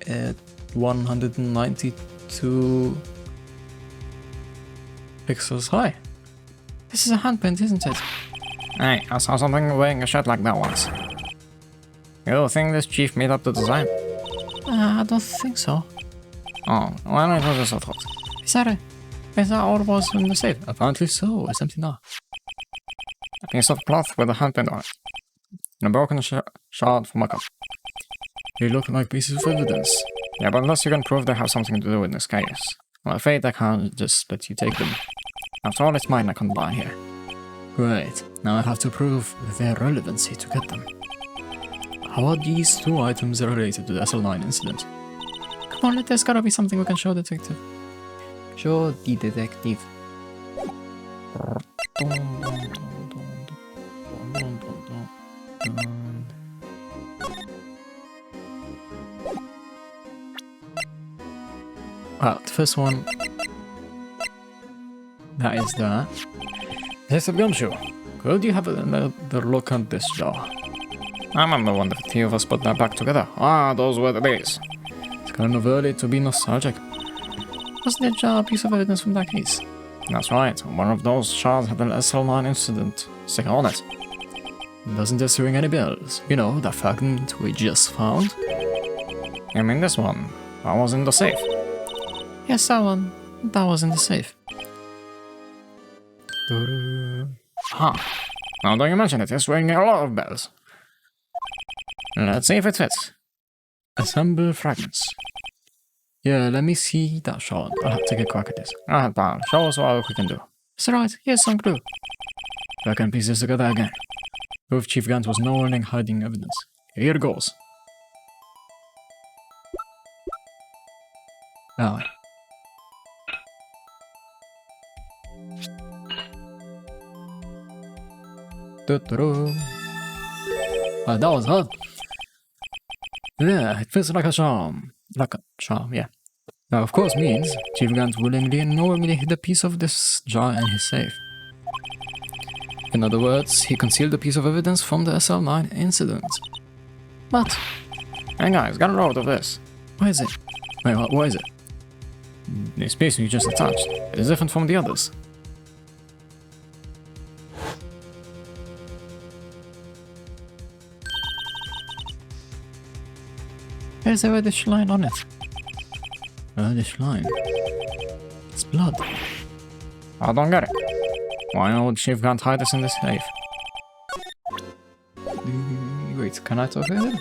At 192 pixels high. This is a handprint, isn't it? Hey, I saw something wearing a shirt like that once. You think this chief made up the design? I don't think so. Oh, well, it was just a thought. Is that all was in the safe? Apparently so. It's empty now. A piece of cloth with a handprint on it. And a broken shard from a cup. They look like pieces of evidence. Yeah, but unless you can prove they have something to do with this case, I'm afraid I can't just let you take them. After all, it's mine I can buy here. Great. Now I have to prove their relevancy to get them. How are these two items related to the SL9 incident? Come on, there's gotta be something we can show the detective. Show the detective. Well, the first one, that is that. Detective Gumshoe. Could you have another look at this jar? I remember when the three of us put that back together. Ah, those were the days. It's kind of early to be nostalgic. Wasn't the jar a piece of evidence from that case? That's right. One of those shards had an SL9 incident sticker on it. Doesn't this ring any bells? You know, that fragment we just found? I mean this one. That was in the safe. Yes, that one. That was in the safe. Huh. Now that you mention it, it's ringing a lot of bells. Let's see if it fits. Assemble fragments. Yeah, let me see that shard. I'll have to take a crack at this. Alright, pal. Show us what we can do. It's alright, here's some glue. I can piece this together again. Prove Chief Gant was no one hiding evidence. Here goes. Now. That was hard. Yeah, it feels like a charm. Like a charm, yeah. That of course means Chief Gant willingly and knowingly hid a piece of this jar in his safe. In other words, he concealed a piece of evidence from the SL9 incident. But, Hey guys, get a load of this. What is it? Wait, what is it? This piece you just attached is different from the others. there's a reddish line on it. Reddish line. It's blood. I don't get it. Why would Chief Gant hide us in this safe? Wait, can I talk to him?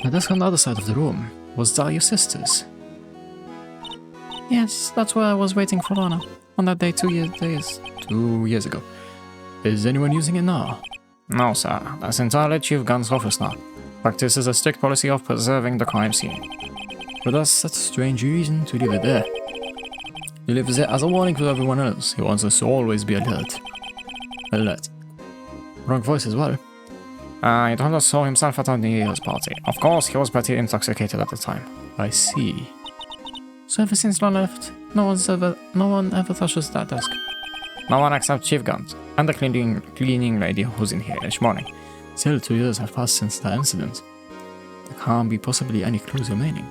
The desk on the other side of the room. Was that your sister's? Yes, that's where I was waiting for Lana. On that day 2 years ago. Is anyone using it now? No, sir. That's entirely Chief Gant's office now. Practices a strict policy of preserving the crime scene. But that's such a strange reason to leave it there. He leaves it as a warning to everyone else. He wants us to always be alert. Alert. Wrong voice as well. He told us so himself at our New Year's party. Of course, he was pretty intoxicated at the time. I see. So ever since Lana left, no one ever touches that desk. No one except Chief Gant and the cleaning lady who's in here each morning. Still, 2 years have passed since that incident. There can't be possibly any clues remaining.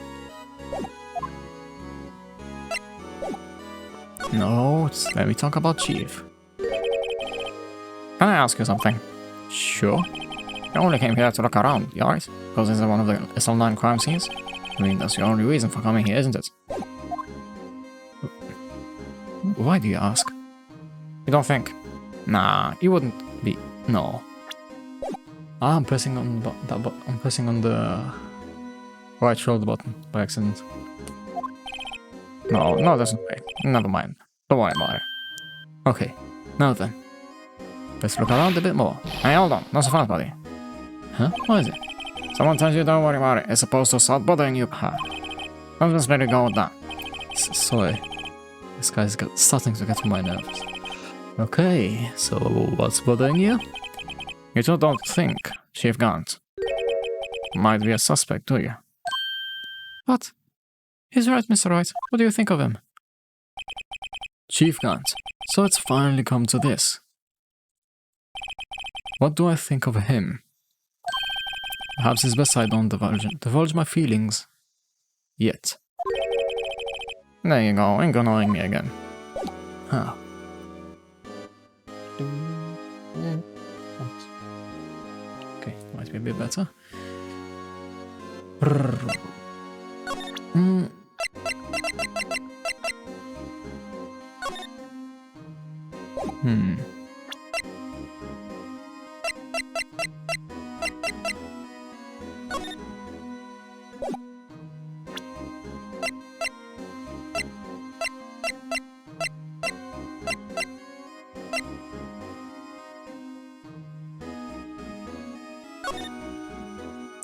No, let me talk about Chief. Can I ask you something? Sure. You only came here to look around, you alright? Because this is one of the SL9 crime scenes? I mean, that's your only reason for coming here, isn't it? Why do you ask? You don't think? Nah, you wouldn't be. No. I'm pressing on I'm pressing on the right shoulder button by accident. No, there's no way. Never mind. Don't worry about it. Okay, now then. Let's look around a bit more. Hey, hold on. Not so fast, buddy. Huh? What is it? Someone tells you don't worry about it. It's supposed to start bothering you. Huh? I'm just ready to go with that. Sorry. This guy's starting to get on my nerves. Okay, so what's bothering you? You two don't think Chief Gant might be a suspect, do you? What? He's right, Mr. Wright. What do you think of him? Chief Gant. So it's finally come to this. What do I think of him? Perhaps it's best I don't divulge my feelings yet. There you go, ignoring me again. Huh. Okay, might be a bit better.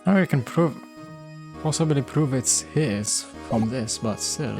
Now we can possibly prove it's his from this, but still.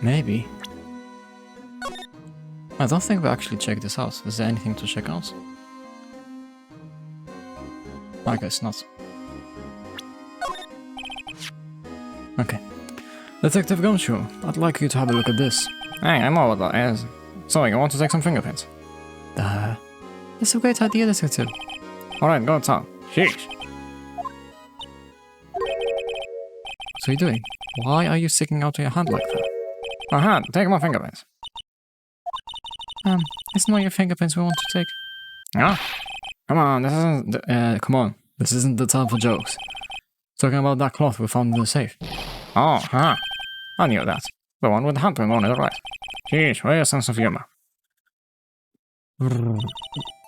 Maybe. I don't think we actually checked this out. Is there anything to check out? I guess not. Okay. Detective Gumshoe, I'd like you to have a look at this. Hey, I know what that is. So, you want to take some fingerprints? It's a great idea, Detective. Alright, go talk. Sheesh. What are you doing? Why are you sticking out your hand like that? Aha, take my fingerprints. It's not your fingerprints we want to take. Yeah? Come on, this isn't... Come on. This isn't the time for jokes. Talking about that cloth we found in the safe. Oh, huh. I knew that. The one with the handprint on it, right? Sheesh, where's your sense of humor?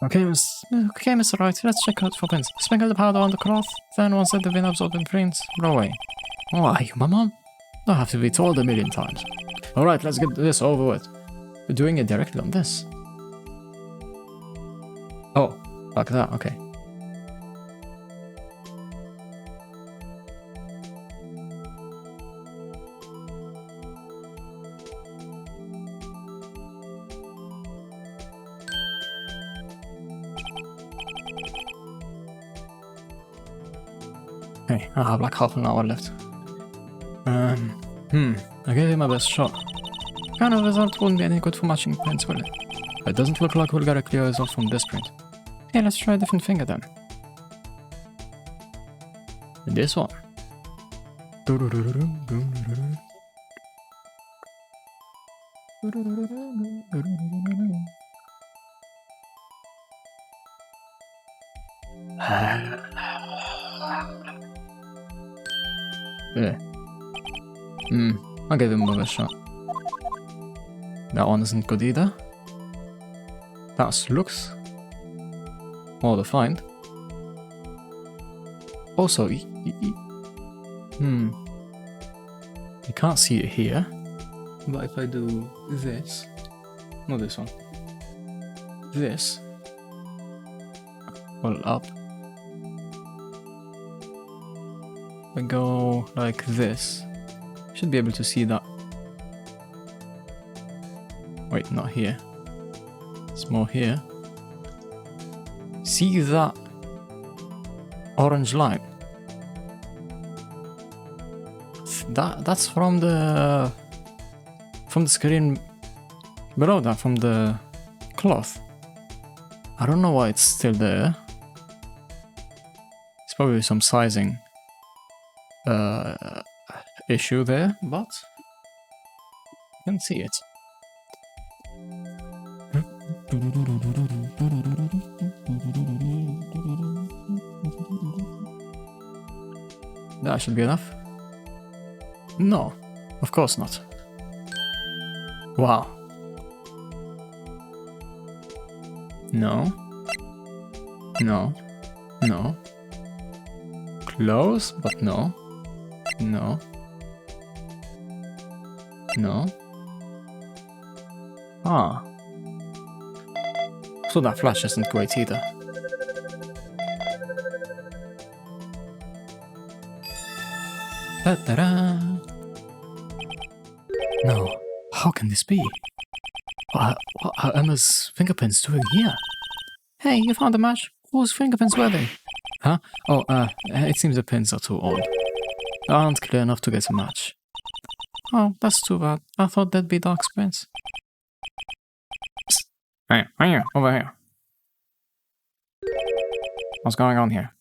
Okay, Mr. Wright, let's check out for prints. Sprinkle the powder on the cloth, then once they've been absorbed in prints, blow away. Oh, are you my mom? Don't have to be told a million times. Alright, let's get this over with. We're doing it directly on this. Oh, like that, okay. Okay, I have like half an hour left. I gave it my best shot. Kind of result won't be any good for matching prints, will it? It doesn't look like we'll get a clear result from this print. Okay, let's try a different finger then. This one. Yeah. I'll give him another shot. That one isn't good either. That looks more defined. Also, you can't see it here. But if I do this, not this one, this, pull up, I go like this, should be able to see that. Wait, not here. It's more here. See that orange line? That's from the screen below that, from the cloth. I don't know why it's still there. It's probably some sizing issue there, but I can see it. That should be enough. No, of course not. Wow. No. No. No. Close, but no. No. No. Ah. So that flash isn't great either. Ta-da-da! No, how can this be? What are Emma's fingerprints doing here? Hey, you found a match? Whose fingerprints were they? Huh? Oh, it seems the pins are too old. They aren't clear enough to get a match. Oh, that's too bad. I thought that'd be Dark's prints. Hey, over here. What's going on here?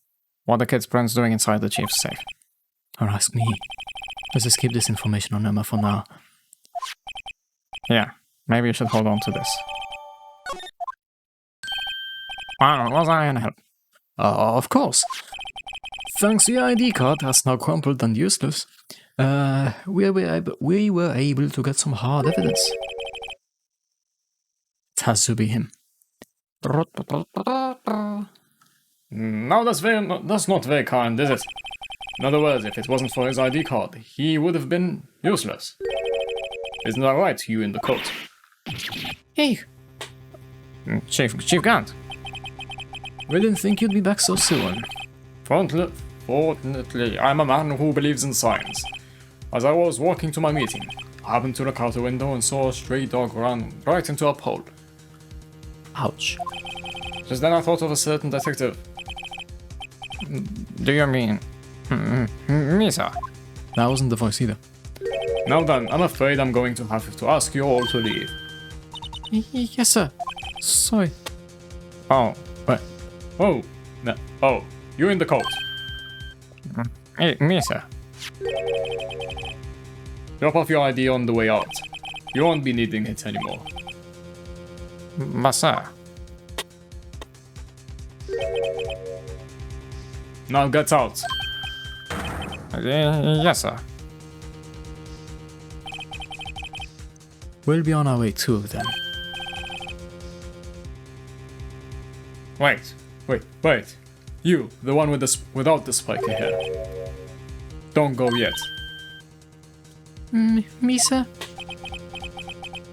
What are the kids' prints doing inside the chief's safe? Or ask me. Let's just keep this information on Emma for now. Yeah, maybe you should hold on to this. Was I gonna help? Of course. Thanks to your ID card that's now crumpled and useless, we were able to get some hard evidence. It has to be him. No, that's not very kind, is it? In other words, if it wasn't for his ID card, he would have been useless. Isn't that right, you in the coat? Hey, Chief Gant. we didn't think you'd be back so soon. Fortunately, I'm a man who believes in science. As I was walking to my meeting, I happened to look out the window and saw a stray dog run right into a pole. Ouch. Just then I thought of a certain detective. Do you mean... me, sir? That wasn't the voice either. Now then, I'm afraid I'm going to have to ask you all to leave. Yes, sir. Sorry. Oh, what? Oh, no. Oh, you in the coat. Hey, me, sir. Drop off your ID on the way out. You won't be needing it anymore. But, sir. Now get out. Yes, sir. We'll be on our way too, then. Wait. You, the one with without the spiky hair. Don't go yet. Me, sir?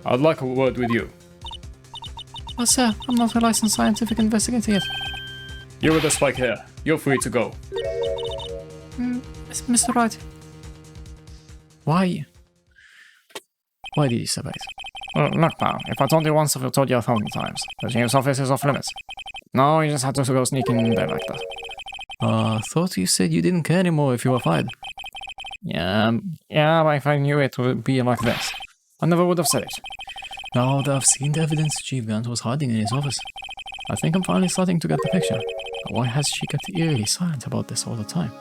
I'd like a word with you. Oh, sir, I'm not a licensed scientific investigator yet. You with the spiky hair. You're free to go. Mr. Wright. Why? Why did you separate? Look now, if I told you once, I've told you 1,000 times. The chief's office is off limits. No, you just had to go sneaking in there like that. Thought you said you didn't care anymore if you were fired. Yeah, but if I knew it would be like this. I never would have said it. Now that I've seen the evidence Chief Gant was hiding in his office, I think I'm finally starting to get the picture. But why has she kept eerily silent about this all the time?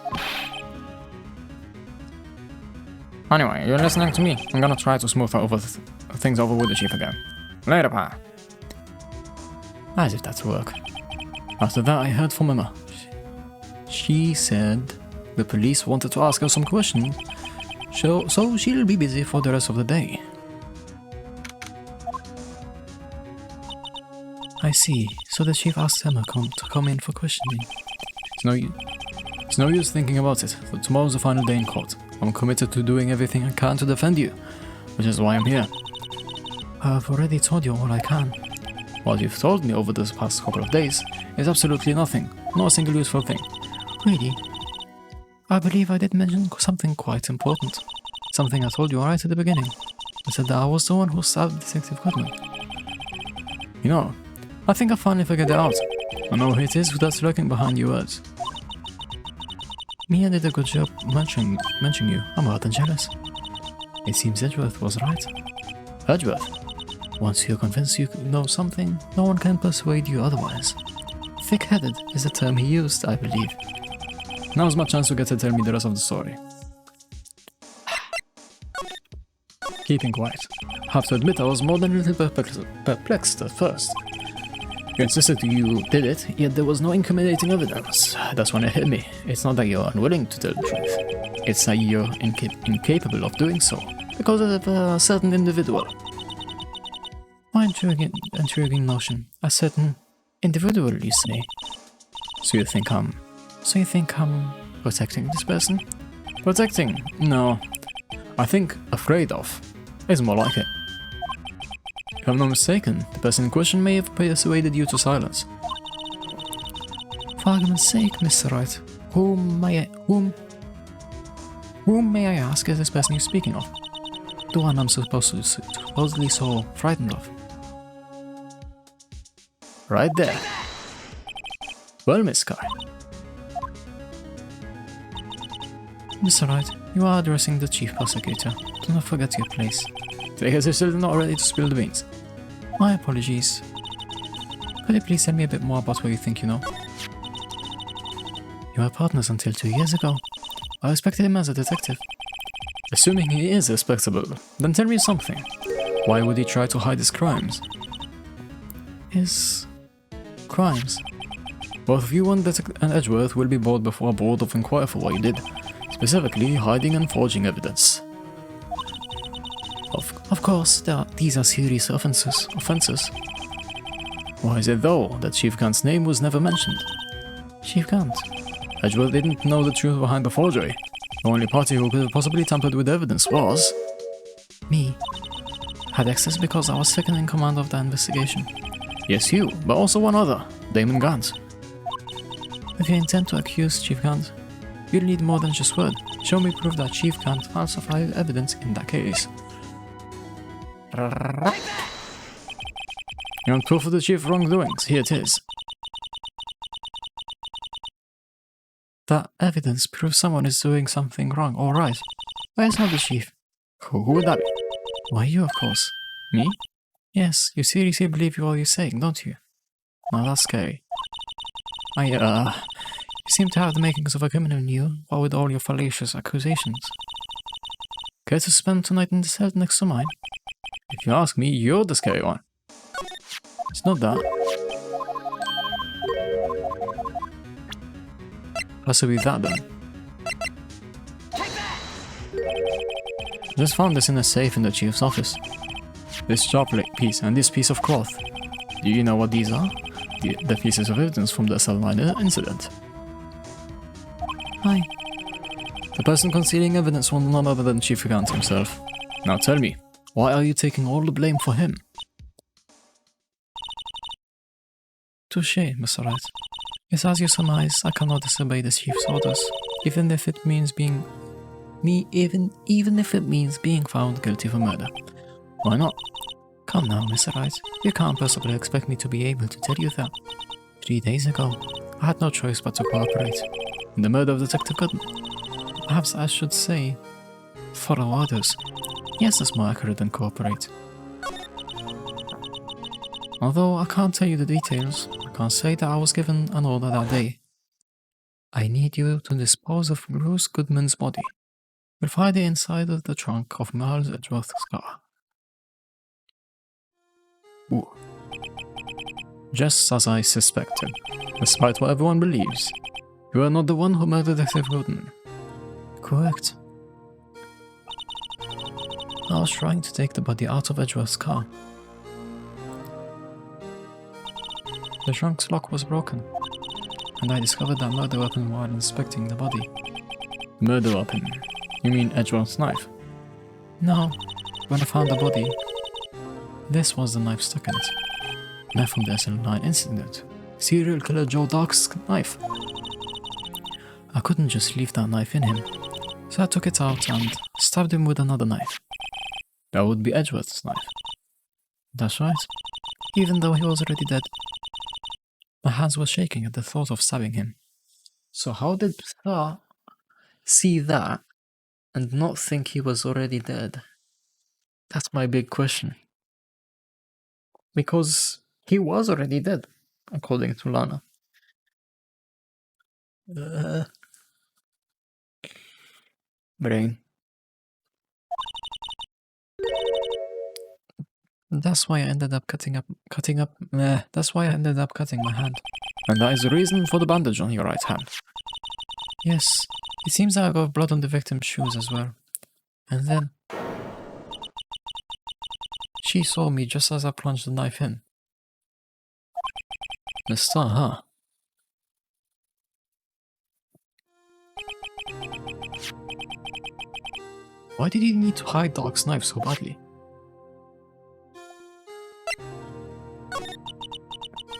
Anyway, you're listening to me. I'm gonna try to smooth things over with the chief again. Later, pa. As if that's work. After that, I heard from Emma. She said the police wanted to ask her some questions, so she'll be busy for the rest of the day. I see. So the chief asked Emma to come in for questioning. It's no use thinking about it. Tomorrow's the final day in court. I'm committed to doing everything I can to defend you, which is why I'm here. I've already told you all I can. What you've told me over this past couple of days is absolutely nothing. Not a single useful thing. Really? I believe I did mention something quite important. Something I told you right at the beginning. I said that I was the one who stabbed Detective Goodman. You know, I think I finally figured it out. I know who it is that's lurking behind your words. Mia did a good job mentioning you. I'm rather jealous. It seems Edgeworth was right. Edgeworth? Once you're convinced you know something, no one can persuade you otherwise. Thick-headed is the term he used, I believe. Now's my chance to get to tell me the rest of the story. Keeping quiet. Have to admit I was more than a little perplexed at first. You insisted you did it, yet there was no incriminating evidence. That's when it hit me. It's not that you're unwilling to tell the truth. It's that you're incapable of doing so, because of a certain individual. Why intriguing notion? A certain individual, you say? So you think I'm protecting this person? Protecting? No. I think afraid of is more like it. If I'm not mistaken, the person in question may have persuaded you to silence. For argument's sake, Mr. Wright, whom may I ask is this person you're speaking of? The one I'm supposedly so frightened of. Right there. Well, Miss Sky. Mr. Wright, you are addressing the chief prosecutor. Do not forget your place. Take as if you're not ready to spill the beans. My apologies. Could you please tell me a bit more about what you think you know? You were partners until 2 years ago. I respected him as a detective. Assuming he is respectable, then tell me something. Why would he try to hide his crimes? His crimes? Both of you and Edgeworth will be brought before a board of inquiry for what you did. Specifically, hiding and forging evidence. Of course, these are serious offenses. Why is it though that Chief Gant's name was never mentioned? Chief Gant? Edgeworth didn't know the truth behind the forgery. The only party who could have possibly tampered with evidence was... me. Had access because I was second in command of the investigation. Yes, you, but also one other, Damon Gant. If you intend to accuse Chief Gant, you'll need more than just word. Show me proof that Chief Gant falsified evidence in that case. You want proof of the chief's wrongdoings? Here it is. That evidence proves someone is doing something wrong or right. Why is not the chief? Who would that be? Why, you, of course. Me? Yes, you seriously believe all you're saying, don't you? Now that's scary. You seem to have the makings of a criminal in you, what with all your fallacious accusations. Care to spend tonight in the cell next to mine? If you ask me, you're the scary one. It's not that. What's it with that then? Just found this in a safe in the chief's office. This chocolate piece and this piece of cloth. Do you know what these are? The pieces of evidence from the cell miner incident. Hi. The person concealing evidence was none other than Chief Gant himself. Now tell me, why are you taking all the blame for him? Touché, Mr. Wright. Yes, as you surmise, I cannot disobey the chief's orders, even if it means being found guilty of murder. Why not? Come now, Mr. Wright. You can't possibly expect me to be able to tell you that. 3 days ago, I had no choice but to cooperate in the murder of Detective Goodman. Perhaps I should say, follow orders. Yes, that's more accurate than cooperate. Although I can't tell you the details, I can say that I was given an order that day. I need you to dispose of Bruce Goodman's body. We'll find it inside of the trunk of Miles Edgeworth's car. Ooh. Just as I suspected, despite what everyone believes, you are not the one who murdered Detective Goodman. Correct. I was trying to take the body out of Edgeworth's car. The trunk's lock was broken, and I discovered that murder weapon while inspecting the body. Murder weapon? You mean Edgeworth's knife? No, when I found the body, this was the knife stuck in it. Knife from the SL9 incident. Serial killer Joe Dark's knife. I couldn't just leave that knife in him, so I took it out and stabbed him with another knife. That would be Edgeworth's knife. That's right, even though he was already dead. My hands were shaking at the thought of stabbing him. So how did Ptah see that and not think he was already dead? That's my big question. Because he was already dead, according to Lana. Brain. That's why I ended up cutting my hand. And that is the reason for the bandage on your right hand. Yes, it seems that I got blood on the victim's shoes as well. And then she saw me just as I plunged the knife in. The star, huh? Why did he need to hide Dark's knife so badly?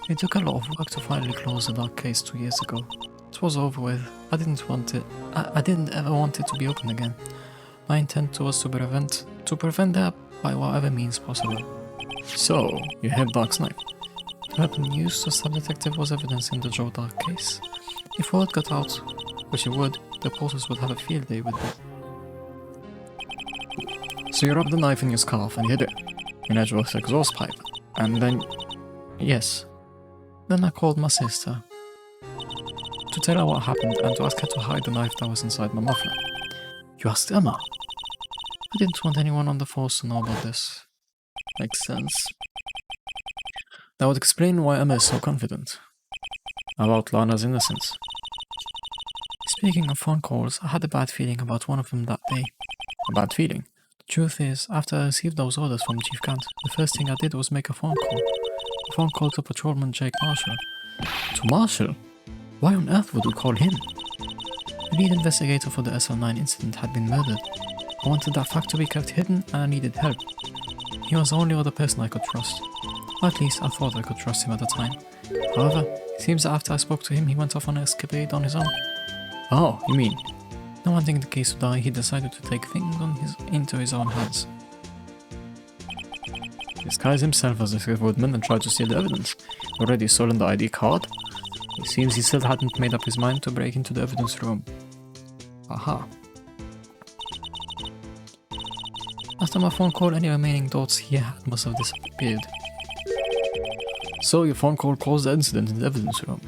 It took a lot of work to finally close the Dark case 2 years ago. It was over with. I didn't ever want it to be open again. My intent was to prevent that by whatever means possible. So, you have Dark's knife. The weapon used to stab detective was evidence in the Joe Dark case. If word got out, which it would, the reporters would have a field day with it. So you rubbed the knife in your scarf and hid it in Edgeworth's exhaust pipe, and then... Yes. Then I called my sister to tell her what happened and to ask her to hide the knife that was inside my muffler. You asked Emma? I didn't want anyone on the force to know about this. Makes sense. That would explain why Emma is so confident about Lana's innocence. Speaking of phone calls, I had a bad feeling about one of them that day. A bad feeling? The truth is, after I received those orders from Chief Gant, the first thing I did was make a phone call. A phone call to Patrolman Jake Marshall. To Marshall? Why on earth would you call him? The lead investigator for the SL9 incident had been murdered. I wanted that fact to be kept hidden and I needed help. He was the only other person I could trust. Or at least I thought I could trust him at the time. However, it seems that after I spoke to him, he went off on an escapade on his own. Oh, you mean? Not wanting the case to die, he decided to take things into his own hands. Disguise himself as a Woodman and try to steal the evidence. Already stolen the ID card? It seems he still hadn't made up his mind to break into the evidence room. Aha. After my phone call, any remaining dots he had must have disappeared. So your phone call caused the incident in the evidence room?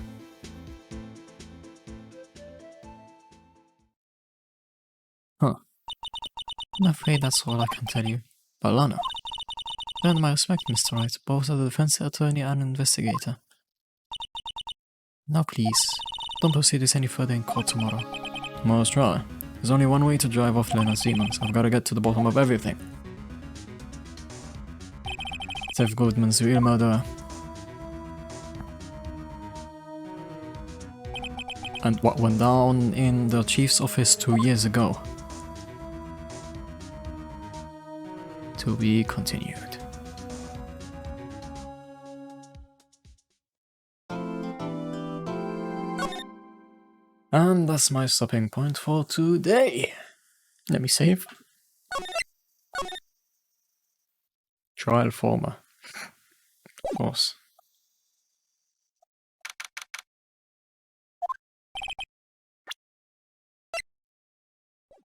Huh. I'm afraid that's all I can tell you. But Lana? Earn my respect, Mr. Wright, both as a defense attorney and investigator. Now please, don't proceed this any further in court tomorrow. Tomorrow's trial. There's only one way to drive off Leonard's demons. I've got to get to the bottom of everything. Steph Goodman's real murderer. And what went down in the chief's office 2 years ago. To be continued. And that's my stopping point for today. Let me save. Trial former. Of course.